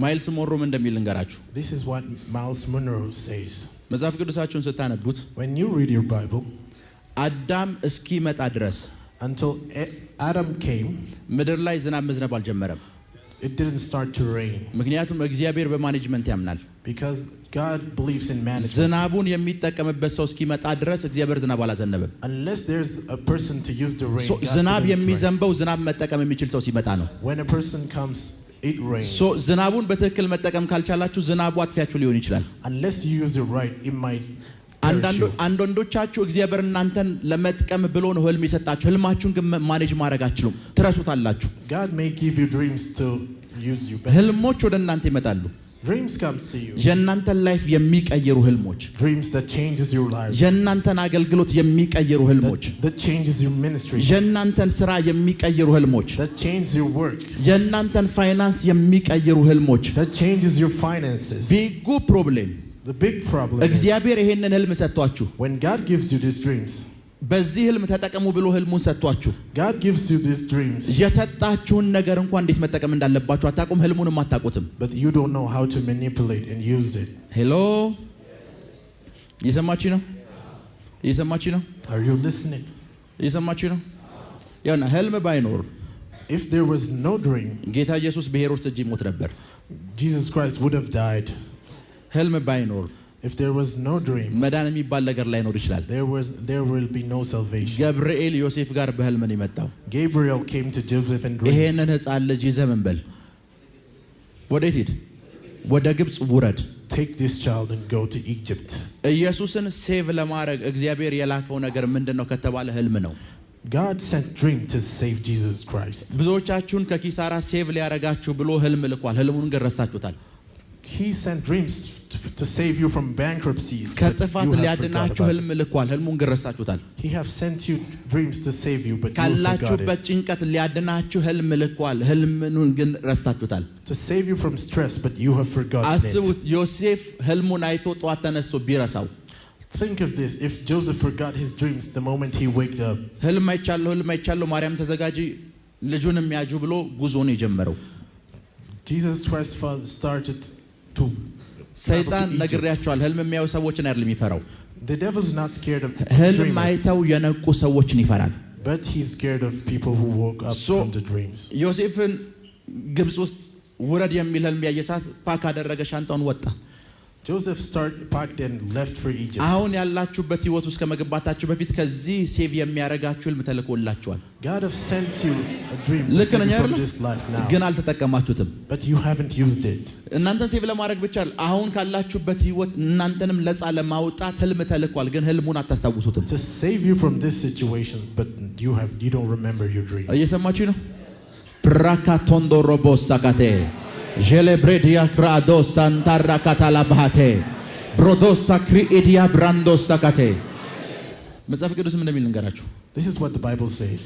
ማይልስ ሞሮም እንደሚል እንገራችሁ። This is what Miles Monroe says. መጽሐፍ ቅዱሳችሁን ስታነቡት When you read your Bible, አዳም እስኪመጣ ድረስ until Adam came, ምድር ላይ ዝናብ መዝነብ አልጀመረም። it didn't start to rain. ምክንያቱም እግዚአብሔር በማኔጅመንት ያምናል። Because God believes in management. ዝናቡን የሚጠቀምበት ሰው እስኪመጣ ድረስ እግዚአብሔር ዝናብ አላዘነበም። Unless there's a person to use the rain, God ዝናብ didn't የሚዘንበው ዝናብ መጠቀም የሚችል ሰው ሲመጣ ነው። When a person comes, it rains. ዝናቡን በትክክል መጠቀም ካልቻላችሁ ዝናቡ አጥፊያችሁ ሊሆን ይችላል። Unless you use it right, it might perish you. አንዳንዶቻችሁ እግዚአብሔር እናንተን ለመጥቀም ብሎ ነው ህልም የሰጣችሁ። ህልማችሁን ግን ማኔጅ ማድረግ አትችሉም፣ ትረሱታላችሁ። God may give you dreams to use you better. ህልሞች ወደ እናንተ ይመጣሉ። Dreams comes to you. የእናንተን ላይፍ የሚቀይሩ ህልሞች፣ Dreams that changes your life. የእናንተን አገልግሎት የሚቀይሩ ህልሞች፣ That changes your ministry. የእናንተን ስራ የሚቀይሩ ህልሞች፣ That changes your work. የእናንተን ፋይናንስ የሚቀይሩ ህልሞች። That changes your finances. ቢጉ ፕሮብሌም The big problem is እግዚአብሔር ይሄንን ህልም ሰጥቷችሁ when God gives you these dreams. በዚህ ህልም ተጠቀሙ ብሎ ህልሙን ሰጥቷችሁ God gives you these dreams, የሰጣችሁን ነገር እንኳን እንዴት መጠቀም እንዳለባችሁ አታውቁም፣ ህልሙንም አታውቁትም። but you don't know how to manipulate and use it. ሄሎ እየሰማችሁ ነው? Are you listening? እየሰማችሁ ነው? ያውና ህልም ባይኖር If there was no dream, ጌታ ኢየሱስ በሄሮድስ እጅ ይሞት ነበር። Jesus Christ would have died. ህልም ባይኖር If there was no dream, መዳን የሚባል ነገር ላይኖር ይችላል። there will be no salvation. ገብርኤል ዮሴፍ ጋር በህልም ነው የመጣው። Gabriel came to Joseph in dreams. ይሄንን ህፃን ልጅ ይዘህ ምን በል፣ ወዴት ሂድ? ወደ ግብጽ ውረድ። Take this child and go to Egypt. ኢየሱስን ሴቭ ለማድረግ እግዚአብሔር የላከው ነገር ምንድነው ከተባለ ህልም ነው። God sent dream to save Jesus Christ. ብዙዎቻችሁን ከኪሳራ ሴቭ ሊያረጋችሁ ብሎ ህልም ልኳል። ህልሙን ግን ረሳችሁታል። He sent dreams to save you from bankruptcies. ከጥፋት ሊያድናችሁ ህልም ልኳል። ህልሙን ግን ረሳችሁታል። He have sent you dreams to save you, but you forgot ካላችሁበት it. ጭንቀት ሊያድናችሁ ህልም ልኳል። ህልሙን ግን ረሳችሁታል። To save you from stress, but you have forgotten አስቡት፣ it. ዮሴፍ ህልሙን አይቶ ጧት ተነስቶ ቢረሳው። Think of this. If Joseph forgot his dreams the moment he waked up. ህልም አይቻለሁ ማርያም ተዘጋጂ ልጁንም ያጁ ብሎ ጉዞን የጀመረው Jesus Christ's father started to ሰይጣን Egypt. ነግሬያቸዋል። ህልም የሚያዩ ሰዎችን አይደለም የሚፈራው። The devil is not scared of ህልም dreamers, አይተው የነቁ ሰዎችን ይፈራል። but he's scared of people who woke up So, from the dreams. ዮሴፍን ግብጽ ውስጥ ውረድ የሚል ህልም ያየ ሰዓት ፓክ አደረገ፣ ሻንጣውን ወጣ። Joseph packed and left for Egypt. አሁን ያላችሁበት ህይወት ውስጥ ከመግባታችሁ በፊት ከዚህ ሴቭ የሚያረጋችሁ ህልም ተልኮላችኋል። God have sent you a dream to ልክ save ነኝ you from አይደል? this life now, ግን አልተጠቀማችሁትም። but you haven't used it. እናንተን ሴቭ ለማድረግ ብቻ አሁን ካላችሁበት ህይወት እናንተንም ነፃ ለማውጣት ህልም ተልኳል፣ ግን ህልሙን አታስታውሱትም። To save you from this situation, but you don't remember your dreams. እየሰማችሁ ነው? ፕራካቶንዶሮ ቦሳካቴ ጀሌብሬዲያ ክራዶስ ሳንታራ ካታላባቴ ብሮዶሳ ክሪኤዲያ ብራንዶሳ ካቴ መጽሐፍ ቅዱስ ምን እንደሚል ልንገራችሁ። This is what the Bible says.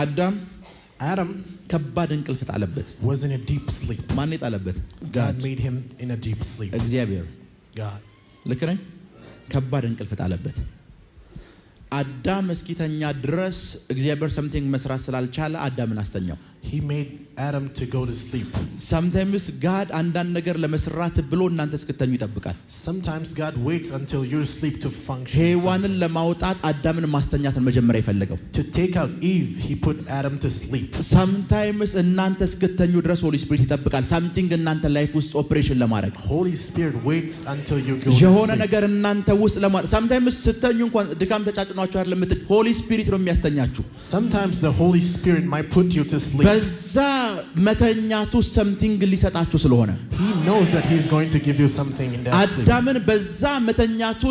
Adam ከባድ እንቅልፍ ጣለበት። was in a deep sleep. ማን የጣለበት? God made him in a deep sleep. እግዚአብሔር። God. ልክ ነኝ? ከባድ እንቅልፍ ጣለበት። አዳም እስኪተኛ ድረስ እግዚአብሔር ሰምቲንግ መስራት ስላልቻለ አዳምን አስተኛው። He made Adam to go to sleep. sometimes God አንዳንድ ነገር ለመስራት ብሎ እናንተ እስክተኙ ይጠብቃል። Sometimes God waits until you sleep to function. ሔዋንን ለማውጣት አዳምን ማስተኛትን መጀመሪያ ይፈልገው። To take out Eve, he put Adam to sleep. sometimes እናንተ እስክተኙ ድረስ ሆሊ ስፒሪት ይጠብቃል። something እናንተ ላይፍ ውስጥ ኦፕሬሽን ለማድረግ Holy Spirit waits until you go to የሆነ sleep. ነገር እናንተ ውስጥ ለማድረግ sometimes ስተኙ እንኳን ድካም ተጫጭኗችሁ አይደለም የምትል ሆሊ ስፒሪት ነው የሚያስተኛችሁ። Sometimes the Holy Spirit might put you to sleep. በዛ መተኛቱ something ሊሰጣችሁ ስለሆነ He knows that he's going to give you something in that sleep. አዳምን በዛ መተኛቱ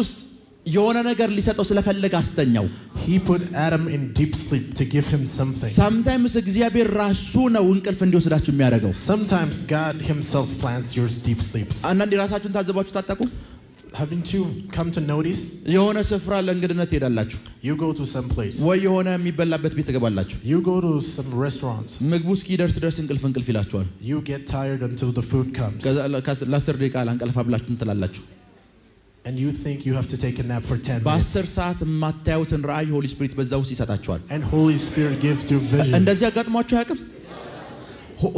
የሆነ ነገር ሊሰጠው ስለፈለገ አስተኛው። He put Adam in deep sleep to give him something. sometimes እግዚአብሔር ራሱ ነው እንቅልፍ እንዲወስዳችሁ የሚያደርገው። Sometimes God himself plans your deep sleeps. አንዳንዴ ራሳችሁን ታዘባችሁ ታጣቁ። Haven't you come to notice? የሆነ ስፍራ ለእንግድነት ትሄዳላችሁ You go to some place. ወይ የሆነ የሚበላበት ቤት ትገባላችሁ። You go to some restaurants. ምግቡ እስኪደርስ ድረስ እንቅልፍ ይላችኋል። You get tired until the food comes. ለ10 ደቂቃ ላንቀልፋ ብላችሁ ትላላችሁ። And you think you have to take a nap for 10 minutes. በ10 ሰዓት የማታዩትን ራእይ ሆሊ ስፒሪት በዛ ውስጥ ይሰጣችኋል። And Holy Spirit gives you visions. እንደዚህ አጋጥሟችሁ አያውቅም?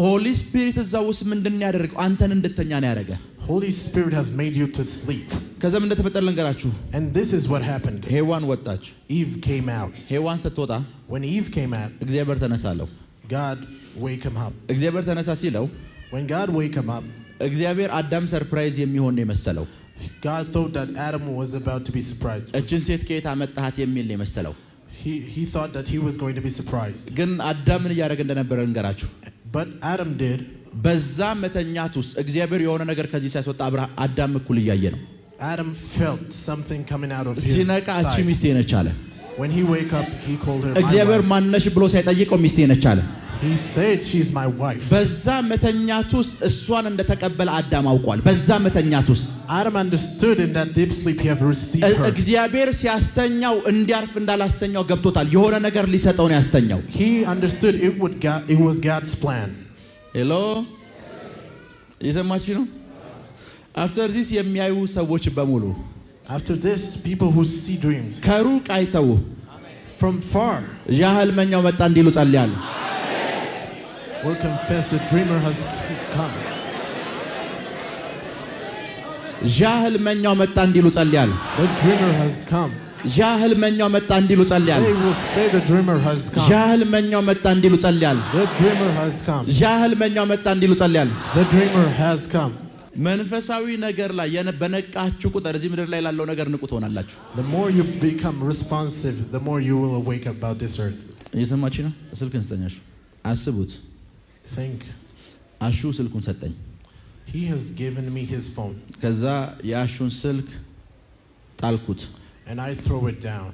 ሆሊ ስፒሪት እዛ ውስጥ ምንድን ያደርገው? አንተን እንድተኛ ነው ያደረገ። Holy Spirit has made you to sleep. ከዛም እንደተፈጠረ ልንገራችሁ። And this is what happened. ሔዋን ወጣች። Eve came out. ሔዋን ስትወጣ When Eve came out, እግዚአብሔር ተነሳለው። God wake him up. እግዚአብሔር ተነሳ ሲለው When God wake him up, እግዚአብሔር አዳም ሰርፕራይዝ የሚሆን ነው የመሰለው። God thought that Adam was about to be surprised. እችን ሴት ከየት አመጣሃት የሚል ነው የመሰለው። He thought that he was going to be surprised. ግን አዳምን እያደረገ እንደነበረ እንገራችሁ። But Adam did. በዛ መተኛት ውስጥ እግዚአብሔር የሆነ ነገር ከዚህ ሲያስወጣ አዳም እኩል እያየ ነው። Adam felt something coming out of his ሲነቃ እቺ side. ሚስቴ ነች አለ። When he wake up, he called her my እግዚአብሔር wife. ማነሽ ብሎ ሳይጠይቀው ሚስቴ ነች አለ። He said she's my wife. በዛ መተኛት ውስጥ እሷን እንደተቀበለ አዳም አውቋል። በዛ መተኛት ውስጥ Adam understood in that deep sleep he have received her. እግዚአብሔር ሲያስተኛው እንዲያርፍ እንዳላስተኛው ገብቶታል። የሆነ ነገር ሊሰጠው ነው ያስተኛው። He understood it was God's plan. ሄሎ እየሰማችሁ ነው? አፍተር ዚስ የሚያዩ ሰዎች በሙሉ After this, people who see dreams ከሩቅ አይተው from far ያ ህልመኛው መጣ እንዲሉ ጸልያለሁ። will confess the dreamer has come. ያ ህልመኛው መጣ እንዲሉ ጸልያለሁ። The dreamer has come. ያ ህልመኛው መጣ እንዲሉ ጸልያለሁ። They will say the dreamer has come. ያ ህልመኛው መጣ እንዲሉ ጸልያለሁ። The dreamer has come. ያ ህልመኛው መጣ እንዲሉ ጸልያለሁ። The dreamer has come. መንፈሳዊ ነገር ላይ በነቃችሁ ቁጥር እዚህ ምድር ላይ ላለው ነገር ንቁ ትሆናላችሁ። The more you become responsive, the more you will awake about this earth. እየሰማችሁ ነው? ስልክን ስጠኛሹ አስቡት። Think. አሹ ስልኩን ሰጠኝ። He has given me his phone. ከዛ የአሹን ስልክ ጣልኩት። And I throw it down.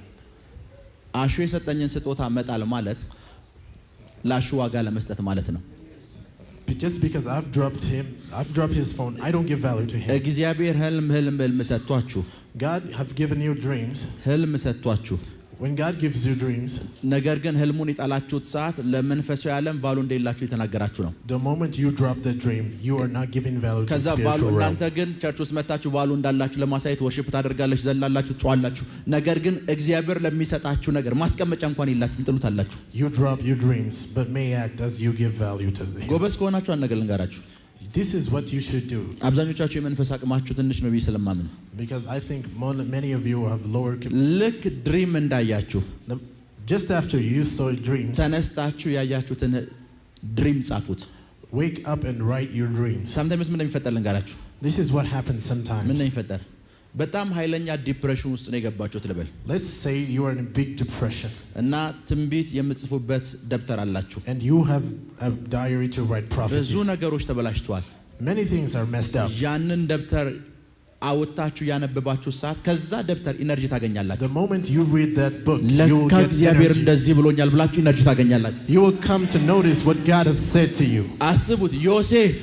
አሹ የሰጠኝን ስጦታ መጣል ማለት ለአሹ ዋጋ ለመስጠት ማለት ነው። just because I've dropped his phone, I don't give value to him. እግዚአብሔር ህልም ሰጥቷችሁ God have given you dreams. ህልም ሰጥቷችሁ When God gives you dreams, ነገር ግን ህልሙን የጣላችሁት ሰዓት ለመንፈሳዊ ዓለም ቫሉ እንደሌላችሁ የተናገራችሁ ነው። The moment you drop the dream, you are not giving value to ከዛ spiritual ቫሉ realm. እናንተ ግን ቸርች ውስጥ መጣችሁ ቫሉ እንዳላችሁ ለማሳየት ወርሺፕ ታደርጋላችሁ፣ ዘላላችሁ፣ ጨዋላችሁ። ነገር ግን እግዚአብሔር ለሚሰጣችሁ ነገር ማስቀመጫ እንኳን የላችሁም፣ ጥሉታላችሁ። You drop your dreams, but may act as you give value to him. ጎበዝ ከሆናችሁ አንድ ነገር ልንገራችሁ። This is what you should do. አብዛኞቻችሁ የመንፈስ አቅማችሁ ትንሽ ነው ብዬ ስለማምን Because I think many of you have lower ልክ ድሪም እንዳያችሁ just after you saw dreams, ተነስታችሁ ያያችሁትን ድሪም ጻፉት። wake up and write your dreams. ሳምታይምስ ምን እንደሚፈጠር ልንገራችሁ። This is what happens sometimes. ምን እንደሚፈጠር በጣም ኃይለኛ ዲፕሬሽን ውስጥ ነው የገባችሁት ልበል። Let's say you are in a big depression. እና ትንቢት የምትጽፉበት ደብተር አላችሁ። And you have a diary to write prophecies. ብዙ ነገሮች ተበላሽተዋል። Many things are messed up. ያንን ደብተር አውጣችሁ ያነበባችሁ ሰዓት ከዛ ደብተር ኢነርጂ ታገኛላችሁ። The moment you read that book, you will ለካ get እግዚአብሔር energy. እንደዚህ ብሎኛል ብላችሁ ኢነርጂ ታገኛላችሁ። You will come to notice what God has said to you. አስቡት፣ ዮሴፍ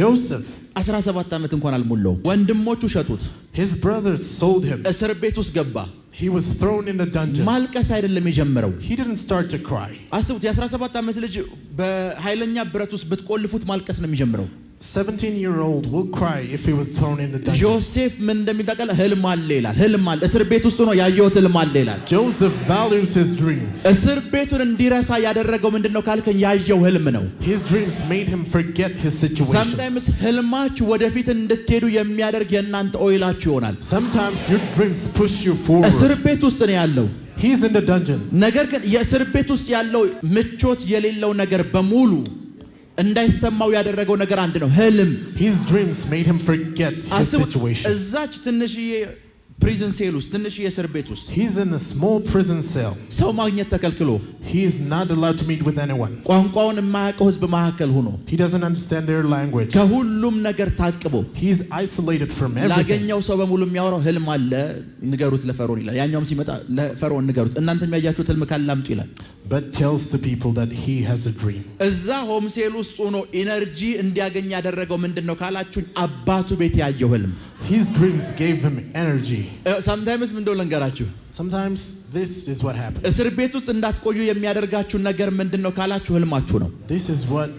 Joseph, 17 ዓመት እንኳን አልሞላውም። ወንድሞቹ ሸጡት፣ his brothers sold him. እስር ቤት ውስጥ ገባ። He was thrown in the dungeon. ማልቀስ አይደለም የጀመረው። He didn't start to cry. አስቡት፣ የ17 ዓመት ልጅ በኃይለኛ ብረት ውስጥ ብትቆልፉት ማልቀስ ነው የሚጀምረው። 17-year-old will cry if he was thrown in the dungeon. ዮሴፍ ምን እንደሚል ታውቃለህ? ህልም አለ ይላል። ህልም አለ፣ እስር ቤት ውስጥ ነው ያየሁት ህልም አለ ይላል። Joseph values his dreams. እስር ቤቱን እንዲረሳ ያደረገው ምንድነው ካልከኝ ያየው ህልም ነው። His dreams made him forget his situations. sometimes ህልማችሁ ወደፊት እንድትሄዱ የሚያደርግ የእናንተ ኦይላችሁ ይሆናል። Sometimes your dreams push you forward. እስር ቤት ውስጥ ነው ያለው። He's in the dungeon. ነገር ግን የእስር ቤት ውስጥ ያለው ምቾት የሌለው ነገር በሙሉ እንዳይሰማው ያደረገው ነገር አንድ ነው፣ ህልም። His dreams made him forget his situation. እዛች ትንሽዬ ፕሪዝን ሴል ውስጥ ትንሽዬ እስር ቤት ውስጥ He's in a small prison cell. ሰው ማግኘት ተከልክሎ He is not allowed to meet with anyone. ቋንቋውን የማያውቀው ህዝብ መካከል ሆኖ He doesn't understand their language. ከሁሉም ነገር ታቅቦ He's isolated from everything. ላገኘው ሰው በሙሉ የሚያወራው ህልም አለ ንገሩት ለፈርዖን ይላል። ያኛውም ሲመጣ ለፈርዖን ንገሩት፣ እናንተ የሚያያችሁት ህልም ካለ አምጡ ይላል። But tells the people that he has a dream. እዛ ሆም ሴል ውስጥ ሆኖ ኢነርጂ እንዲያገኝ ያደረገው ምንድነው ካላችሁኝ አባቱ ቤት ያየው ህልም። His dreams gave him energy. sometimes ምን እንደሆነ ልንገራችሁ። Sometimes this is what happens. እስር ቤት ውስጥ እንዳትቆዩ የሚያደርጋችሁ ነገር ምንድነው ካላችሁ ህልማችሁ ነው። This is what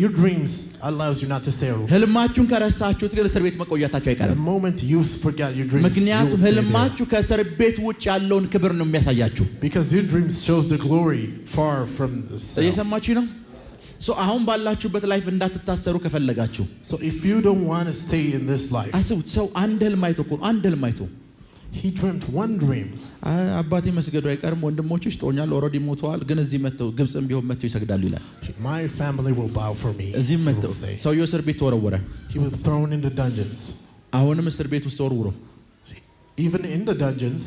your dreams allows you not to stay alone. ህልማችሁን ከረሳችሁት ግን እስር ቤት መቆየታችሁ The አይቀርም። moment you forget your dreams, ምክንያቱም you'll stay there. ህልማችሁ ከእስር ቤት ውጭ ያለውን ክብር ነው የሚያሳያችሁ። Because your dreams shows the glory far from the cell. እየሰማችሁ ነው? አሁን ባላችሁበት ላይፍ እንዳትታሰሩ ከፈለጋችሁ So if you don't want to stay in this life, አስቡት። ሰው አንድ ህልም አይቶ እኮ አንድ ህልም አይቶ he dreamt one dream. አባቴ መስገዱ አይቀርም ወንድሞችሽ ጦኛል ኦልሬዲ ሞተዋል፣ ግን እዚህ መተው ግብጽም ቢሆን መተው ይሰግዳሉ ይላል። My family will bow for me. እዚህ he መተው will say. ሰውየው እስር ቤት ተወረወረ። He was thrown in the dungeons. አሁንም እስር ቤት ውስጥ ተወርውሮ Even in the dungeons,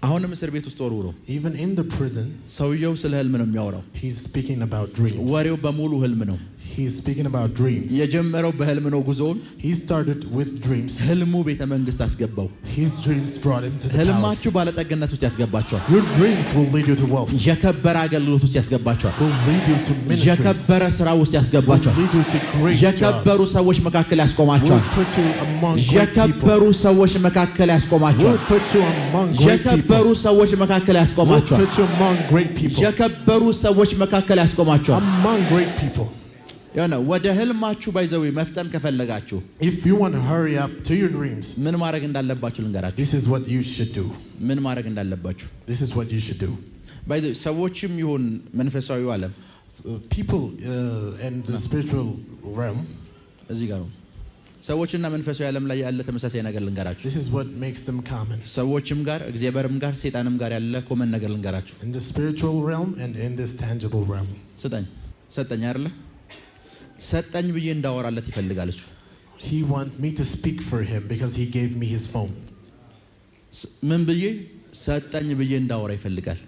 አሁንም እስር ቤት ውስጥ ተወርውሮ even in the prison, ሰውየው ስለ ህልም ነው የሚያወራው። he's speaking about dreams. ወሬው በሙሉ ህልም ነው። He's speaking about dreams. የጀመረው በህልም ነው ጉዞውን። He started with dreams. ህልሙ ቤተ መንግስት አስገባው። His dreams brought him to the palace. ህልማችሁ ባለጠግነት ውስጥ ያስገባችኋል። Your dreams will lead you to wealth. የከበረ አገልግሎት ውስጥ ያስገባችኋል። Will lead you to ministries. የከበረ ስራ ውስጥ Will ያስገባችኋል። lead you to great የከበሩ jobs. ሰዎች መካከል Will ያስቆማችኋል። put you among great የከበሩ people. ሰዎች መካከል ያስቆማችኋል። Will put you among great የከበሩ people. ሰዎች መካከል Will ያስቆማችኋል። put you among great people. የከበሩ ሰዎች መካከል ያስቆማችኋል። Among great people. የሆነ ወደ ህልማችሁ ባይዘው መፍጠን ከፈለጋችሁ If you want to hurry up to your dreams, ምን ማድረግ እንዳለባችሁ ልንገራችሁ። this is what you should do. ምን ማድረግ እንዳለባችሁ This is what you should do. ባይዘው ሰዎችም ይሁን መንፈሳዊው ዓለም So people in the spiritual realm, እዚህ ጋር ነው። ሰዎችና መንፈሳዊ ዓለም ላይ ያለ ተመሳሳይ ነገር ልንገራችሁ። this is what makes them common. ሰዎችም ጋር እግዚአብሔርም ጋር ሰይጣንም ጋር ያለ ኮመን ነገር ልንገራችሁ። In the spiritual realm and in this tangible realm. ሰጠኝ አይደለ? ሰጠኝ ብዬ እንዳወራለት ይፈልጋል እሱ። He want me to speak for him because he gave me his phone. ምን ብዬ ሰጠኝ ብዬ እንዳወራ ይፈልጋል።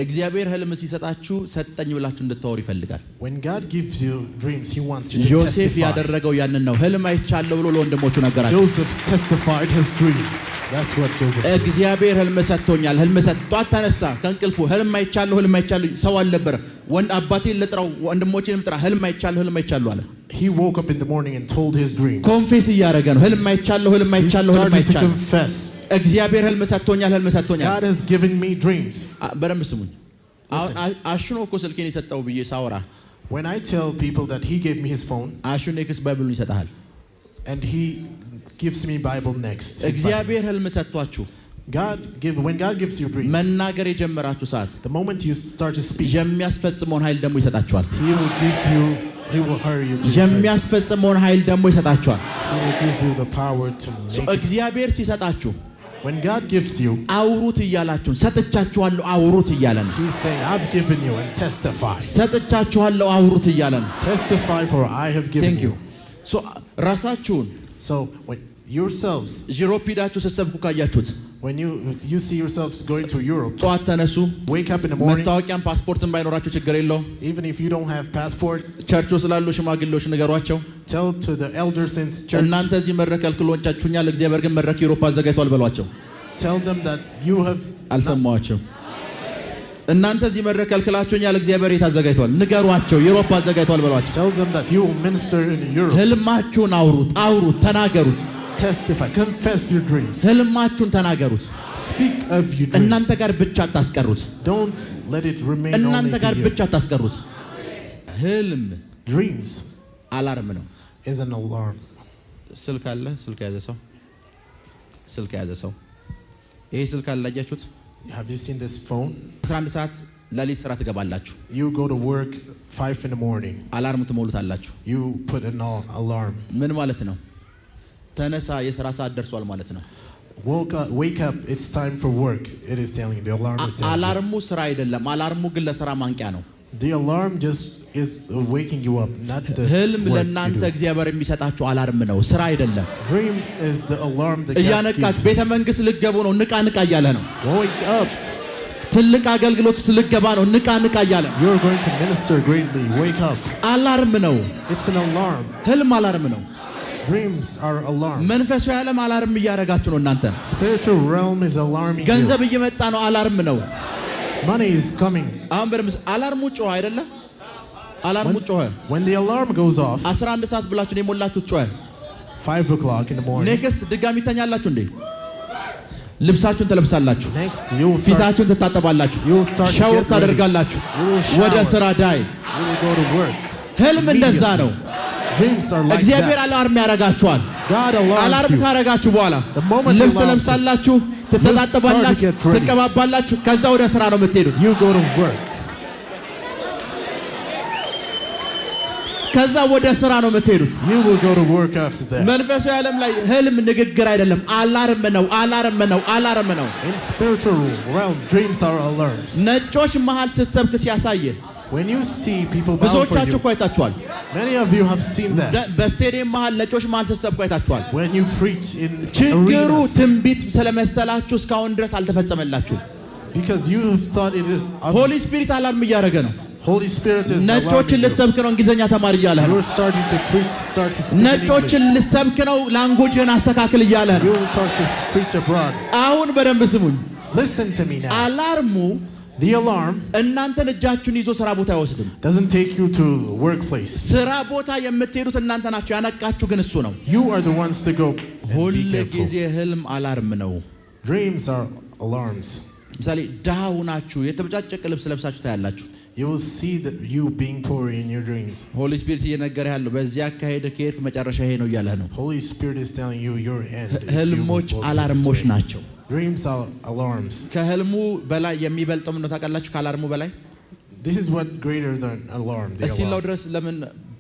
እግዚአብሔር ህልም ሲሰጣችሁ ሰጠኝ ብላችሁ እንድታወሩ ይፈልጋል። When God gives you dreams, he wants you to ዮሴፍ testify. ያደረገው ያንን ነው። ህልም አይቻለሁ ብሎ ለወንድሞቹ ነገራቸው። Joseph testified his dreams. That's what Joseph did. እግዚአብሔር ህልም ሰጥቶኛል። ህልም ሰጥቷት ተነሳ ከእንቅልፉ። ህልም አይቻለሁ ሰው አልነበረ። አባቴን ልጥራው ወንድሞቼንም ጥራ ህልም አይቻለሁ አለ። he woke up in the morning and told his dreams. ኮንፌስ እያደረገ ነው። ህልም አይቻለሁ፣ ህልም He አይቻለሁ፣ ህልም started to አይቻለሁ። confess. እግዚአብሔር ህልም ሰጥቶኛል፣ ህልም ሰጥቶኛል። God has given me dreams. በደንብ ስሙኝ። አሁን አሽኖ እኮ ስልኬን የሰጠው ብዬ ሳወራ When I tell people that he gave me his phone, አሹ ኔክስት ባይብሉን ይሰጣል። and he gives me Bible next. እግዚአብሔር ህልም ሰጥቷችሁ when God gives you dreams, መናገር የጀመራችሁ ሰዓት the moment you start to speak, የሚያስፈጽመውን ኃይል ደግሞ ይሰጣችኋል። he will hurry you to የሚያስፈጽመውን ኃይል ደግሞ ይሰጣችኋል። he will give you the power to make it. እግዚአብሔር ሲሰጣችሁ When God gives you, አውሩት እያላችሁ ሰጥቻችኋለሁ አውሩት እያለ ነው። He's saying, I've given you and testify. ሰጥቻችኋለሁ አውሩት እያለ ነው። Testify for I have given Thank you. So ራሳችሁን So when yourselves, ዩሮፕ ሄዳችሁ ስትሰብኩ ካያችሁት when you see yourselves going to Europe, ጠዋት ተነሱ። wake up in the morning. መታወቂያም ፓስፖርትም ባይኖራችሁ ችግር የለውም። Even if you don't have passport, ቸርቹ ስላሉ ሽማግሌዎች ንገሯቸው። tell to the elders in church. እናንተ እዚህ መድረክ ከልክሎቻችሁኛል፣ እግዚአብሔር ግን መድረክ ዩሮፕ አዘጋጅቷል በሏቸው። Tell them that you have አልሰማዋቸው። እናንተ እዚህ መድረክ ከልክላችሁኛል፣ እግዚአብሔር የት አዘጋጅቷል ንገሯቸው። ዩሮፕ አዘጋጅቷል በሏቸው። Tell them that you will minister in Europe. ህልማችሁን አውሩት፣ ተናገሩት። Testify, confess your dreams. ህልማችሁን ተናገሩት። Speak of your dreams. እናንተ ጋር ብቻ አታስቀሩት። Don't let it remain እናንተ only ጋር to you. ብቻ አታስቀሩት። ህልም Dreams አላርም ነው። is an alarm. ስልክ አለ፣ ስልክ የያዘ ሰው ይሄ ስልክ አላያችሁት? Have you seen this phone? 11 ሰዓት ለሊት ስራ ትገባላችሁ። You go to work 5 in the morning. አላርም ትሞሉታላችሁ። You put an alarm. ምን ማለት ነው? ተነሳ የሥራ ሰዓት ደርሷል ማለት ነው። Wake up, it's time for work. It is telling you. The alarm is telling you. አላርሙ ስራ አይደለም። አላርሙ ግን ለሥራ ማንቂያ ነው። The alarm just is waking you up, not the ህልም work ለእናንተ you do. እግዚአብሔር የሚሰጣችሁ አላርም ነው፣ ስራ አይደለም። Dream is the alarm that God እያነቃች gives ቤተ መንግስት ልገቡ ነው፣ ንቃ እያለ ነው። you. Wake up. ትልቅ አገልግሎት ውስጥ ልገባ ነው፣ ንቃ እያለ ነው። You're going to minister greatly. Wake up. አላርም ነው። It's an alarm. ህልም አላርም ነው። Dreams are alarms. መንፈሳዊ ዓለም አላርም እያረጋችሁ ነው እናንተ። Spiritual realm is alarming you. ገንዘብ እየመጣ ነው፣ አላርም ነው። Money is coming. አሁን በደምብ አላርሙ ጮኸ አይደለ? አላርሙ ጮኸ። When the alarm goes off, 11 ሰዓት ብላችሁ ነው የሞላችሁት፣ ጮኸ። 5 o'clock in the morning. ኔክስት ድጋሚ ተኛላችሁ እንዴ? ልብሳችሁን ትለብሳላችሁ፣ Next, you will start. ፊታችሁን ትታጠባላችሁ፣ You will start to ሻወር get ታደርጋላችሁ፣ ready. You will shower. ወደ ስራ ዳይ። You will go to work. ህልም እንደዛ ነው። Dreams are like እግዚአብሔር that. አላርም ያረጋችኋል። God alarms አላርም you. ካረጋችሁ በኋላ The moment ልብስ alarms ለብሳላችሁ፣ ትተጣጠባላችሁ፣ get ready. ትቀባባላችሁ፣ ከዛ ወደ ስራ ነው የምትሄዱት። You go to work. ከዛ ወደ ስራ ነው የምትሄዱት። You will go to work after that. መንፈሳዊ ዓለም ላይ ህልም ንግግር አይደለም፣ አላርም ነው፣ አላርም ነው፣ አላርም ነው። In spiritual realm, dreams are alarms. ነጮች መሃል ስትሰብክ ሲያሳየ When you see people bow for ብዙዎቻችሁ you, እኮ አይታችኋል። many of you have seen that. በስቴዲየም መሃል ነጮች መሃል ስትሰብኩ አይታችኋል። When you preach in ችግሩ arenas, ትንቢት ስለመሰላችሁ እስካሁን ድረስ አልተፈጸመላችሁ። because you have thought it is ሆሊ ስፒሪት አላርም እያደረገ ነው። Holy Spirit is ነጮችን alarming you. ልሰብክ ነው፣ እንግሊዝኛ ተማር እያለ ነው። You're starting to preach, start to speak in ነጮችን English. ልሰብክ ነው፣ ላንጉጅህን አስተካክል እያለ You ነው። will start to preach abroad. አሁን በደንብ ስሙኝ። Listen to me now. አላርሙ The alarm እናንተን እጃችሁን ይዞ ስራ ቦታ አይወስድም። doesn't take you to workplace. ስራ ቦታ የምትሄዱት እናንተ ናችሁ። ያነቃችሁ ግን እሱ ነው። You are the ones to go and ሁል be careful. ጊዜ ህልም አላርም ነው። Dreams are alarms. ምሳሌ ድሃው ናችሁ፣ የተበጫጨቀ ልብስ ለብሳችሁ ታያላችሁ። You will see that you being poor in your dreams. ሆሊ ስፒሪት እየነገረ ያለው በዚህ አካሄድ ከሄድክ መጨረሻ ይሄ ነው እያለህ ነው። Holy Spirit is telling you your end. if you ህልሞች go አላርሞች this way. ናቸው። Dreams are alarms. ከህልሙ በላይ የሚበልጠው ምን ነው ታውቃላችሁ? ከአላርሙ በላይ This is what greater than alarm. The እስቲላው alarm. ድረስ ለምን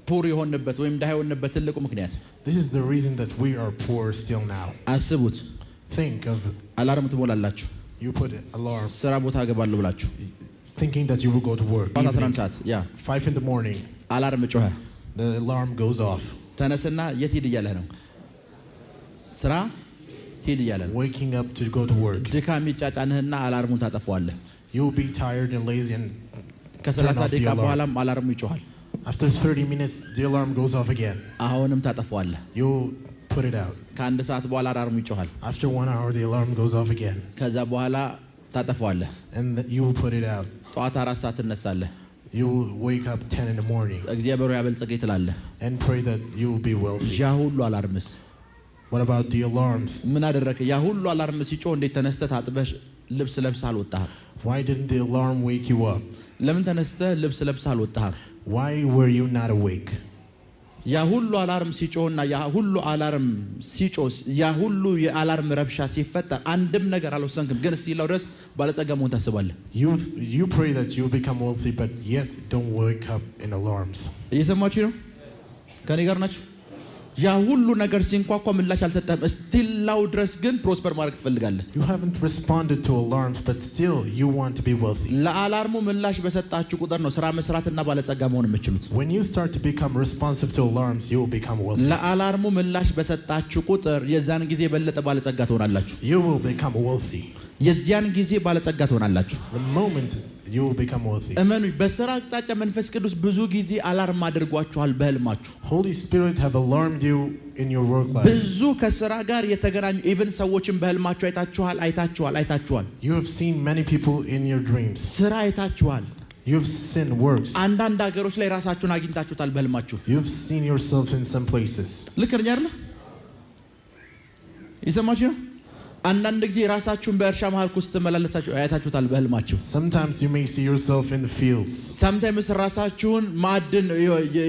ፑር የሆንበት ወይም ድሃ የሆንበት ትልቁ ምክንያት This is the reason that we are poor still now. አስቡት። Think of it. አላርም ትሞላላችሁ፣ You put an alarm ስራ ቦታ እገባለሁ ብላችሁ thinking that you will go to work. ጠዋት Evening, 11 ሰዓት ያ 5 in the morning, አላርም ጮኸ። the alarm goes off. ተነስና የት ሂድ እያለህ ነው? ስራ ሂድ እያለህ ነው። Waking up to go to work. ድካም ይጫጫንህና አላርሙን ታጠፈዋለህ። You will be tired and lazy and turn ከ30 off the ደቂቃ alarm. በኋላም አላርሙ ይጮሃል። After 30 minutes, the alarm goes off again. አሁንም ታጠፈዋለህ። You put it out. ከአንድ ሰዓት በኋላ አላርሙ ይጮሃል። After 1 hour, the alarm goes off again. ከዛ በኋላ ታጠፈዋለህ። And you will put it out. ጠዋት 4 ሰዓት ትነሳለህ። You will wake up 10 in the morning እግዚአብሔር ያበልጽገኝ ትላለህ and pray that you will be wealthy. ያ ሁሉ አላርምስ What about the alarms? ምን አደረከ? ያ ሁሉ አላርም ሲጮህ እንዴት ተነስተህ ታጥበህ ልብስ ለብሰህ አልወጣህም? Why didn't the alarm wake you up? ለምን ተነስተህ ልብስ ለብሰህ አልወጣህም? Why were you not awake? ያ ሁሉ አላርም ሲጮህና ያ ሁሉ አላርም ሲጮህ ያ ሁሉ የአላርም ረብሻ ሲፈጠር አንድም ነገር አልወሰንክም፣ ግን እስኪላው ድረስ ባለጸጋ መሆን ታስባለህ። You pray that you become wealthy, but yet don't wake up in alarms. እየሰማችሁ ነው? ከኔ ጋር ናችሁ? ያ ሁሉ ነገር ሲንኳኳ ምላሽ አልሰጠህም፣ እስቲላው ድረስ ግን ፕሮስፐር ማድረግ ትፈልጋለህ። You haven't responded to alarms, but still you want to be wealthy. ለአላርሙ ምላሽ በሰጣችሁ ቁጥር ነው ስራ መስራትና ባለጸጋ መሆን የምትችሉት። When you start to become responsive to alarms, you will become wealthy. ለአላርሙ ምላሽ በሰጣችሁ ቁጥር የዛን ጊዜ የበለጠ ባለጸጋ ትሆናላችሁ። You will become wealthy. የዚያን ጊዜ ባለጸጋ ትሆናላችሁ። The moment you will become wealthy. እመኑ፣ በስራ አቅጣጫ መንፈስ ቅዱስ ብዙ ጊዜ አላርም አድርጓችኋል በህልማችሁ። Holy Spirit have alarmed you in your work life. ብዙ ከስራ ጋር የተገናኙ ኢቭን ሰዎችን በህልማችሁ አይታችኋል። You have seen many people in your dreams. ስራ አይታችኋል። You have seen works. አንዳንድ ሀገሮች ላይ ራሳችሁን አግኝታችሁታል በህልማችሁ። You have seen yourself in some places. ልክ ነኝ አይደል? ይሰማችሁ ነው? አንዳንድ ጊዜ ራሳችሁን በእርሻ መሃል ውስጥ ተመላለሳችሁ አይታችሁታል በህልማችሁ። Sometimes you may see yourself in the fields. Sometimes ራሳችሁን ማዕድን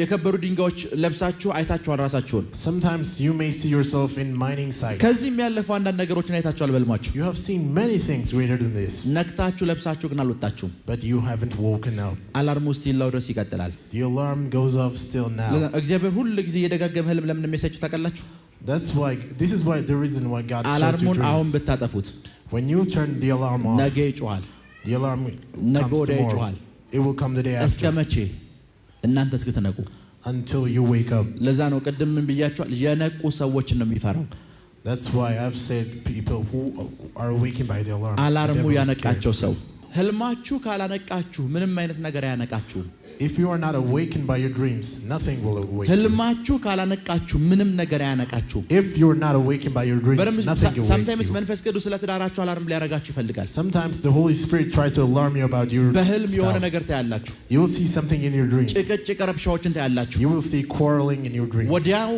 የከበሩ ድንጋዮች ለብሳችሁ አይታችኋል ራሳችሁን። Sometimes you may see yourself in mining sites. ከዚህም ያለፈው አንዳንድ ነገሮችን አይታችኋል በህልማችሁ። You have seen many things greater than this. ነቅታችሁ ለብሳችሁ ግን አልወጣችሁም። But you haven't woken up. አላርሙ እስቲላው ድረስ ይቀጥላል። The alarm goes off still now. እግዚአብሔር ሁሉ ጊዜ የደጋገመ ህልም ለምን እንደሚያሳችሁ ታውቃላችሁ? This is why the reason why God shows you አላርሙን አሁን dreams. ብታጠፉት When you turn the alarm off, ነገ ይጮሃል፣ the alarm ነገ comes ወዲያ tomorrow. ይጮሃል። It will come the day እስከ after መቼ? እናንተ እስክትነቁ። until you wake up. ለዛ ነው ቅድም ምን ብያችኋል? የነቁ ሰዎችን ነው የሚፈራው። That's why I've said people who are awakened by the alarm. the አላርሙ devil is ያነቃቸው scared. ሰው። ህልማችሁ ካላነቃችሁ ምንም አይነት ነገር አያነቃችሁም። If you are not awakened by your dreams, nothing will awaken. ህልማችሁ ካላነቃችሁ ምንም ነገር አያነቃችሁም። If you are not awakened by your dreams, nothing will sometimes wake you. መንፈስ ቅዱስ ስለ ትዳራችሁ አላርም ሊያረጋችሁ ይፈልጋል። Sometimes the Holy Spirit tries to alarm you about your በህልም የሆነ spouse. ነገር ታያላችሁ። You will see something in your dreams. ጭቅጭቅ ረብሻዎችን ታያላችሁ። You will see quarreling in your dreams. ወዲያው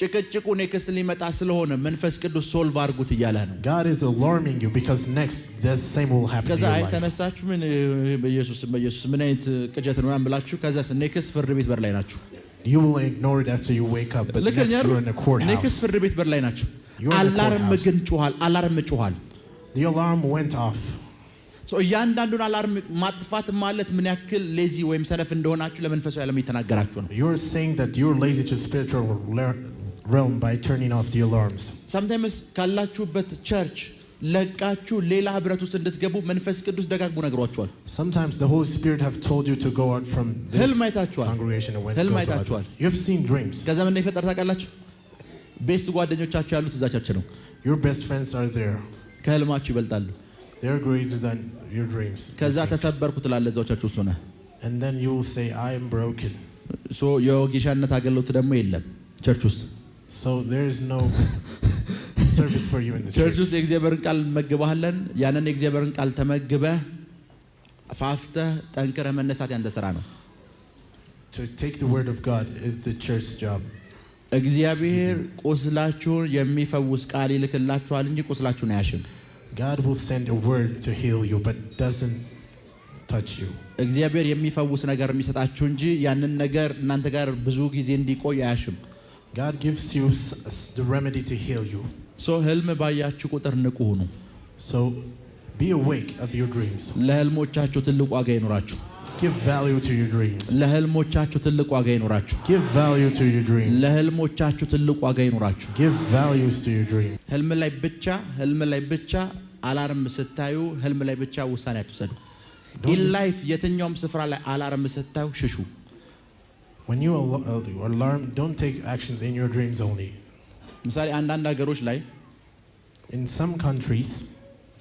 ጭቅጭቁ ኔክስት ሊመጣ ስለሆነ መንፈስ ቅዱስ ሶልቭ አድርጉት እያለ ነው። God is alarming you because next the same will happen ከዛ in your አይ life. ተነሳችሁ ምን በኢየሱስ ምን አይነት ቅጀት ነው ብላችሁ ከዛ ኔክስት ፍርድ ቤት በር ላይ ናችሁ። You will ignore it after you wake up, but ልክ next you're in a courthouse. ኔክስት ፍርድ ቤት በር ላይ ናችሁ። You're in a አላርም courthouse. ግን ጮሃል። አላርም ጮሃል። The alarm went off. እያንዳንዱን አላርም ማጥፋት ማለት ምን ያክል ሌዚ ወይም ሰነፍ እንደሆናችሁ ለመንፈሳዊ ዓለም እየተናገራችሁ ነው። You're saying that you're lazy to spiritual realm by turning off the alarms. sometimes ካላችሁበት ቸርች ለቃችሁ ሌላ ህብረት ውስጥ እንድትገቡ መንፈስ ቅዱስ ደጋግሞ ነግሯችኋል። Sometimes the Holy Spirit have told you to go out from this ህልም አይታችኋል። congregation and went ህልም to አይታችኋል። other. You have seen dreams. ከዛ ምን ይፈጠር ታውቃላችሁ? ቤስት ጓደኞቻችሁ ያሉት እዛ ቸርች ነው። Your best friends are there. ከህልማችሁ ይበልጣሉ። They're greater than your dreams. ከዛ ተሰበርኩ ትላለህ እዛው ቸርች ውስጥ ሆነ። And then you will say, I am broken. የወጌሻነት አገልግሎት ደግሞ የለም ቸርች ውስጥ። So there is no service for you in the ቸርች church. ውስጥ የእግዚአብሔርን ቃል እንመግባለን። ያንን የእግዚአብሔርን ቃል ተመግበህ ፋፍተህ ጠንክረህ መነሳት ያንተ ስራ ነው። To take the word of God is the church's job. እግዚአብሔር ቁስላችሁን የሚፈውስ ቃል ይልክላችኋል እንጂ ቁስላችሁን አያሽም። God will send a word to heal you, but doesn't touch you. እግዚአብሔር የሚፈውስ ነገር የሚሰጣችሁ እንጂ ያንን ነገር እናንተ ጋር ብዙ ጊዜ እንዲቆይ አያሽም። God gives you the remedy to heal you. ህልም ባያችሁ ቁጥር ንቁ ሁኑ። So be awake of your dreams. ለህልሞቻችሁ ትልቅ ዋጋ ይኖራችሁ። Give value to your dreams. ለህልሞቻችሁ ትልቅ ዋጋ ይኖራችሁ። Give value to your dreams. ለህልሞቻችሁ ትልቅ ዋጋ ይኖራችሁ። Give values to your dreams. ህልም ላይ ብቻ አላርም ስታዩ ህልም ላይ ብቻ ውሳኔ አትወስዱ። in life የትኛውም ስፍራ ላይ አላርም ስታዩ ሽሹ። When you alarm, don't take actions in your dreams only. ምሳሌ አንዳንድ ሀገሮች ላይ In some countries,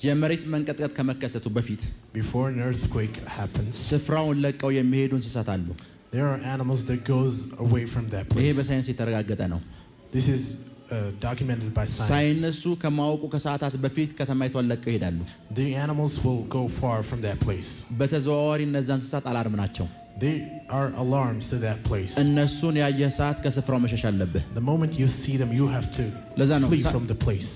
የመሬት መንቀጥቀጥ ከመከሰቱ በፊት before an earthquake happens, ስፍራውን ለቀው የሚሄዱ እንስሳት አሉ። there are animals that goes away from that ይሄ place. በሳይንስ የተረጋገጠ ነው። This is documented by science. ሳይነሱ ከማወቁ ከሰዓታት በፊት ከተማይቷን ለቀው ይሄዳሉ። The animals will go far from that place. በተዘዋዋሪ እነዛ እንስሳት አላርም ናቸው። They are alarms to that place. እነሱን ያየ ሰዓት ከስፍራው መሸሽ አለብህ። The moment you see them, you have to flee from the place.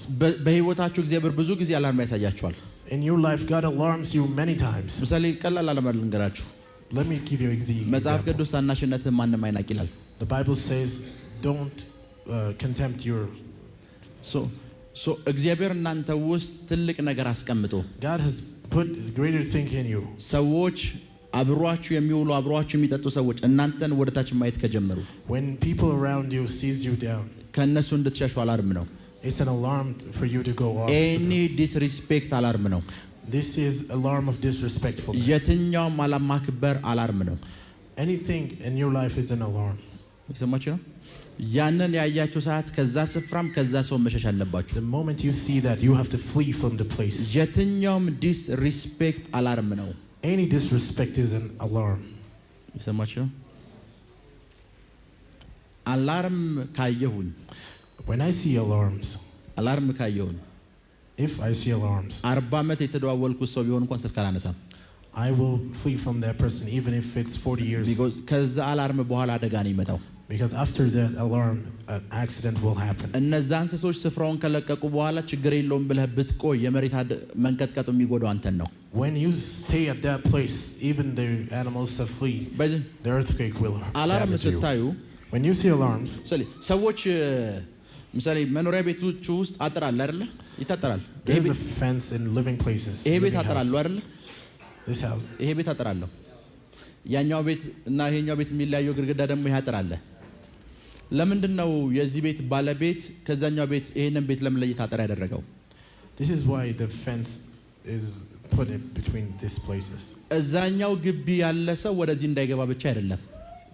በህይወታችሁ እግዚአብሔር ብዙ ጊዜ አላርም ያሳያችኋል። In your life, God alarms you many times. ምሳሌ ቀላል አላርም ልንገራችሁ። Let me give you an example. መጽሐፍ ቅዱስ ታናሽነትህን ማንም አይናቅ ይላል። The Bible says, don't contempt your... So እግዚአብሔር እናንተ ውስጥ ትልቅ ነገር አስቀምጦ God has put greater thing in you. ሰዎች አብሯችሁ የሚውሉ አብሯችሁ የሚጠጡ ሰዎች እናንተን ወደታች ማየት ከጀመሩ When people around you sees you down, ከነሱ እንድትሸሹ አላርም ነው። it's an alarm for you to go off. Any disrespect አላርም ነው። This is alarm of disrespectfulness. የትኛውም አለማክበር አላርም ነው። Anything in your life is an alarm. ይሰማችሁ ነው? ያንን ያያችሁ ሰዓት ከዛ ስፍራም ከዛ ሰው መሸሽ አለባችሁ። The moment you see that, you have to flee from the place. የትኛውም ዲስሪስፔክት አላርም ነው። Any disrespect is an alarm. ይሰማችሁ ነው? አላርም ካየሁኝ When I see alarms, አላርም ካየሁኝ if I see alarms, 40 ዓመት የተደዋወልኩት ሰው ቢሆን እንኳን ስልክ አላነሳም። I will flee from that person even if it's 40 years. Because ከዛ አላርም በኋላ አደጋ ነው የሚመጣው። Because after that alarm, an accident will happen. እነዛ እንስሶች ስፍራውን ከለቀቁ በኋላ ችግር የለውም ብለህ ብትቆይ የመሬት መንቀጥቀጡ የሚጎዳው አንተን ነው። When you stay at that place, even the animals that flee, the earthquake will አላርም damage you. ስታዩ When you see alarms, ሰዎች ምሳሌ መኖሪያ ቤቶች ውስጥ አጥር አለ አይደለ? ይታጠራል። there's a fence in living places. ይሄ ቤት አጥር አለው አይደለ? This house. ይሄ ቤት አጥር አለው። ያኛው ቤት እና ይሄኛው ቤት የሚለያየው ግድግዳ ደግሞ ይሄ አጥር አለ። ለምንድን ነው የዚህ ቤት ባለቤት ከዛኛው ቤት ይሄንን ቤት ለመለየት አጥር ያደረገው? This is why the fence is put in between these places. እዛኛው ግቢ ያለ ሰው ወደዚህ እንዳይገባ ብቻ አይደለም።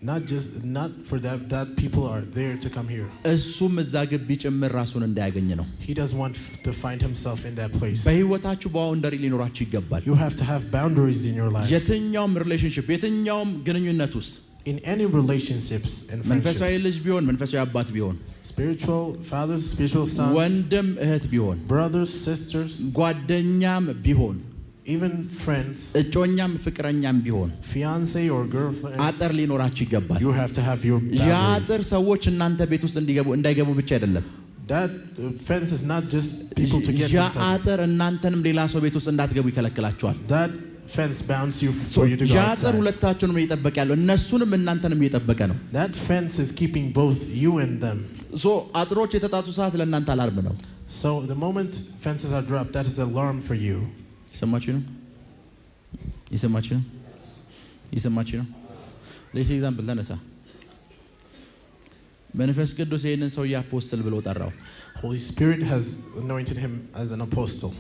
Not for that people are there to come here. እሱም እዛ ግቢ ጭምር ራሱን እንዳያገኝ ነው። He doesn't want to find himself in that place. በህይወታችሁ ባውንደሪ ሊኖራችሁ ይገባል። You have to have boundaries in your life. የትኛውም ሪሌሽንሺፕ የትኛውም ግንኙነት ውስጥ In any relationships and መንፈሳዊ friendships, ልጅ ቢሆን መንፈሳዊ አባት ቢሆን spiritual fathers, spiritual sons, ወንድም እህት ቢሆን brothers, sisters, ጓደኛም ቢሆን even friends, እጮኛም ፍቅረኛም ቢሆን fiance or girlfriend, አጥር ሊኖራችሁ ይገባል። you have to have your ያ አጥር boundaries. ሰዎች እናንተ ቤት ውስጥ እንዳይገቡ ብቻ አይደለም። That fence is not just people to get ያ inside. አጥር እናንተንም ሌላ ሰው ቤት ውስጥ እንዳትገቡ ይከለክላችኋል። That fence bounds you for you to go ያ አጥር outside. ሁለታችሁንም እየጠበቀ ያለው እነሱንም እናንተንም እየጠበቀ ነው። That fence is keeping both you and them. አጥሮች የተጣጡ ሰዓት ለእናንተ አላርም ነው። So the moment fences are dropped, that is alarm for you. ይሰማችሁ ነው? ይሰማችሁ ነው? ይሰማችሁ ነው? ለዚህ ኤግዛምፕል ተነሳ። መንፈስ ቅዱስ ይሄንን ሰው አፖስትል ብሎ ጠራው። Holy Spirit has anointed him as an apostle.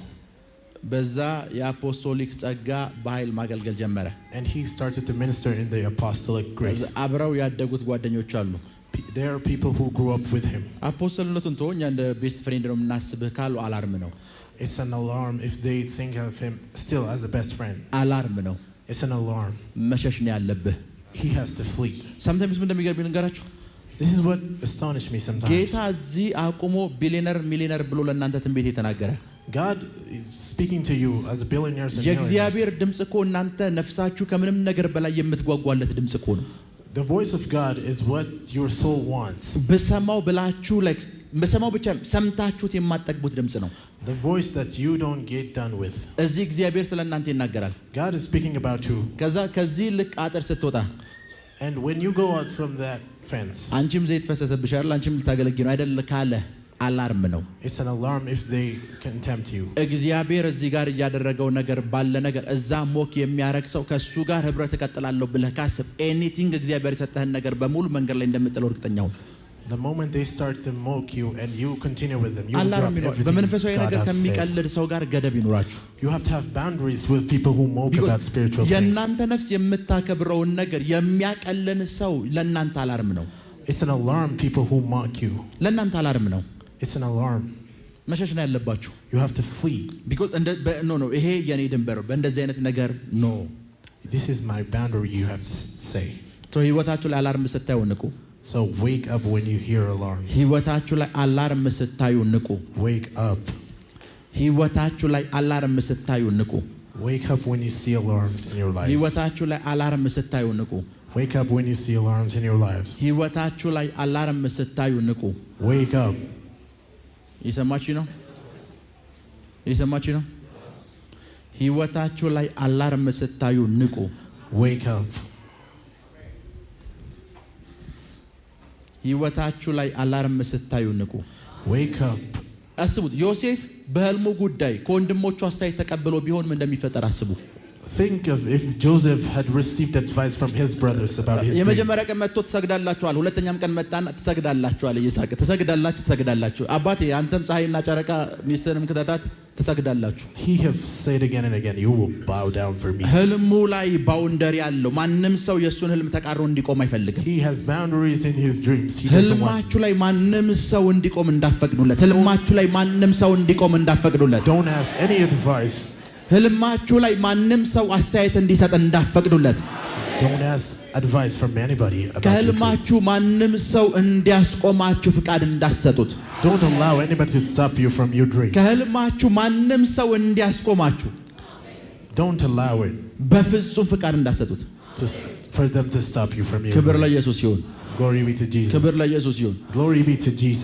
በዛ የአፖስቶሊክ ጸጋ በኃይል ማገልገል ጀመረ። And he started to minister in the apostolic grace. አብረው ያደጉት ጓደኞች አሉ። There are people who grew up with him. አፖስትልነቱን ተወው፣ እኛ እንደ ቤስት ፍሬንድ ነው የምናስብህ ካሉ አላርም ነው። It's an alarm if they think of him still as a best friend. አላርም ነው። It's an alarm. መሸሽ ነው ያለብህ። He has to flee. sometimes ምን እንደሚገርም ልንገራችሁ። This is what astonished me sometimes. ጌታ እዚህ አቁሞ ቢሊየነር ሚሊየነር ብሎ ለእናንተ ትንቢት የተናገረ God is speaking to you as a billionaires and millionaires. የእግዚአብሔር ድምጽ እኮ እናንተ ነፍሳችሁ ከምንም ነገር በላይ የምትጓጓለት ድምጽ እኮ ነው። The voice of God is what your soul wants. በሰማው ብላችሁ በሰማው ብቻ ሰምታችሁት የማትጠግቡት ድምጽ ነው። The voice that you don't get done with. እዚህ እግዚአብሔር ስለእናንተ ይናገራል። God is speaking about you. ከዚህ ልክ አጥር ስትወጣ And when you go out from that fence, አንቺም ዘይት ፈሰሰብሻል፣ አንቺም ልታገለግይ ነው አይደል ካለ አላርም ነው። it's an alarm if they contempt you. እግዚአብሔር እዚህ ጋር እያደረገው ነገር ባለ ነገር እዛ ሞክ የሚያረግ ሰው ከሱ ጋር ህብረት እቀጥላለሁ ብለህ ካስብ ኤኒቲንግ እግዚአብሔር የሰጠህን ነገር በሙሉ መንገድ ላይ እንደምጥለው እርግጠኛ ሁን። The moment they start to mock you and you continue with them, you will drop አላርም ነው። everything በመንፈሳዊ ነገር God has said. ከሚቀልድ ሰው ጋር ገደብ ይኑራችሁ። You have to have boundaries with people who mock about spiritual things. የእናንተ ነፍስ የምታከብረውን ነገር የሚያቀልን ሰው ለእናንተ አላርም ነው። It's an alarm people who mock you. ለእናንተ አላርም ነው። It's an alarm. መሸሽ ነው ያለባችሁ። You have to flee. because ኖ ይሄ የኔ ድንበር በእንደዚህ አይነት ነገር ኖ This is my boundary, you have to say. ህይወታችሁ ላይ አላርም ስታዩ ንቁ። So wake up when you hear alarms. ህይወታችሁ ላይ አላርም ስታዩ ንቁ። Wake up. ህይወታችሁ ላይ አላርም ስታዩ ንቁ። Wake up when you see alarms in your lives. ህይወታችሁ ላይ አላርም ስታዩ ንቁ። Wake up when you see alarms in your lives. ህይወታችሁ ላይ አላርም ስታዩ ንቁ። Wake up. ይሰማችሁ ነው? ይሰማችሁ ነው? ህይወታችሁ ላይ አላርም ስታዩ ንቁ። Wake up. ህይወታችሁ ላይ አላርም ስታዩ ንቁ። Wake up. አስቡት፣ ዮሴፍ በህልሙ ጉዳይ ከወንድሞቹ አስተያየት ተቀብሎ ቢሆን ምን እንደሚፈጠር አስቡ። Think of if Joseph had received advice from his brothers about his dreams. የመጀመሪያ ቀን መጥቶ ትሰግዳላችኋል፣ ሁለተኛም ቀን መጣና ትሰግዳላችኋል። ይሳቅ ትሰግዳላችሁ። አባቴ አንተም ፀሐይና ጨረቃ ሚስትንም ክተታት ትሰግዳላችሁ። He have said again and again, you will bow down for me. ህልሙ ላይ ባውንደሪ ያለው ማንም ሰው የሱን ህልም ተቃርኖ እንዲቆም አይፈልግም። He has boundaries in his dreams. He doesn't want. ህልማችሁ ላይ ማንም ሰው እንዲቆም እንዳፈቅዱለት። ህልማችሁ ላይ ማንም ሰው እንዲቆም እንዳፈቅዱለት። Don't ask any advice. ህልማችሁ ላይ ማንም ሰው አስተያየት እንዲሰጥ እንዳፈቅዱለት። Don't ask advice from anybody about your dreams. ከህልማችሁ ማንም ሰው እንዲያስቆማችሁ ፍቃድ እንዳትሰጡት። Don't allow anybody to stop you from your dream. ከህልማችሁ ማንም ሰው እንዲያስቆማችሁ Don't allow it በፍጹም ፍቃድ እንዳትሰጡት። for them to stop you from your ክብር dreams. ለኢየሱስ ይሁን። Glory be to Jesus. ክብር ለኢየሱስ ይሁን። Glory be to Jesus.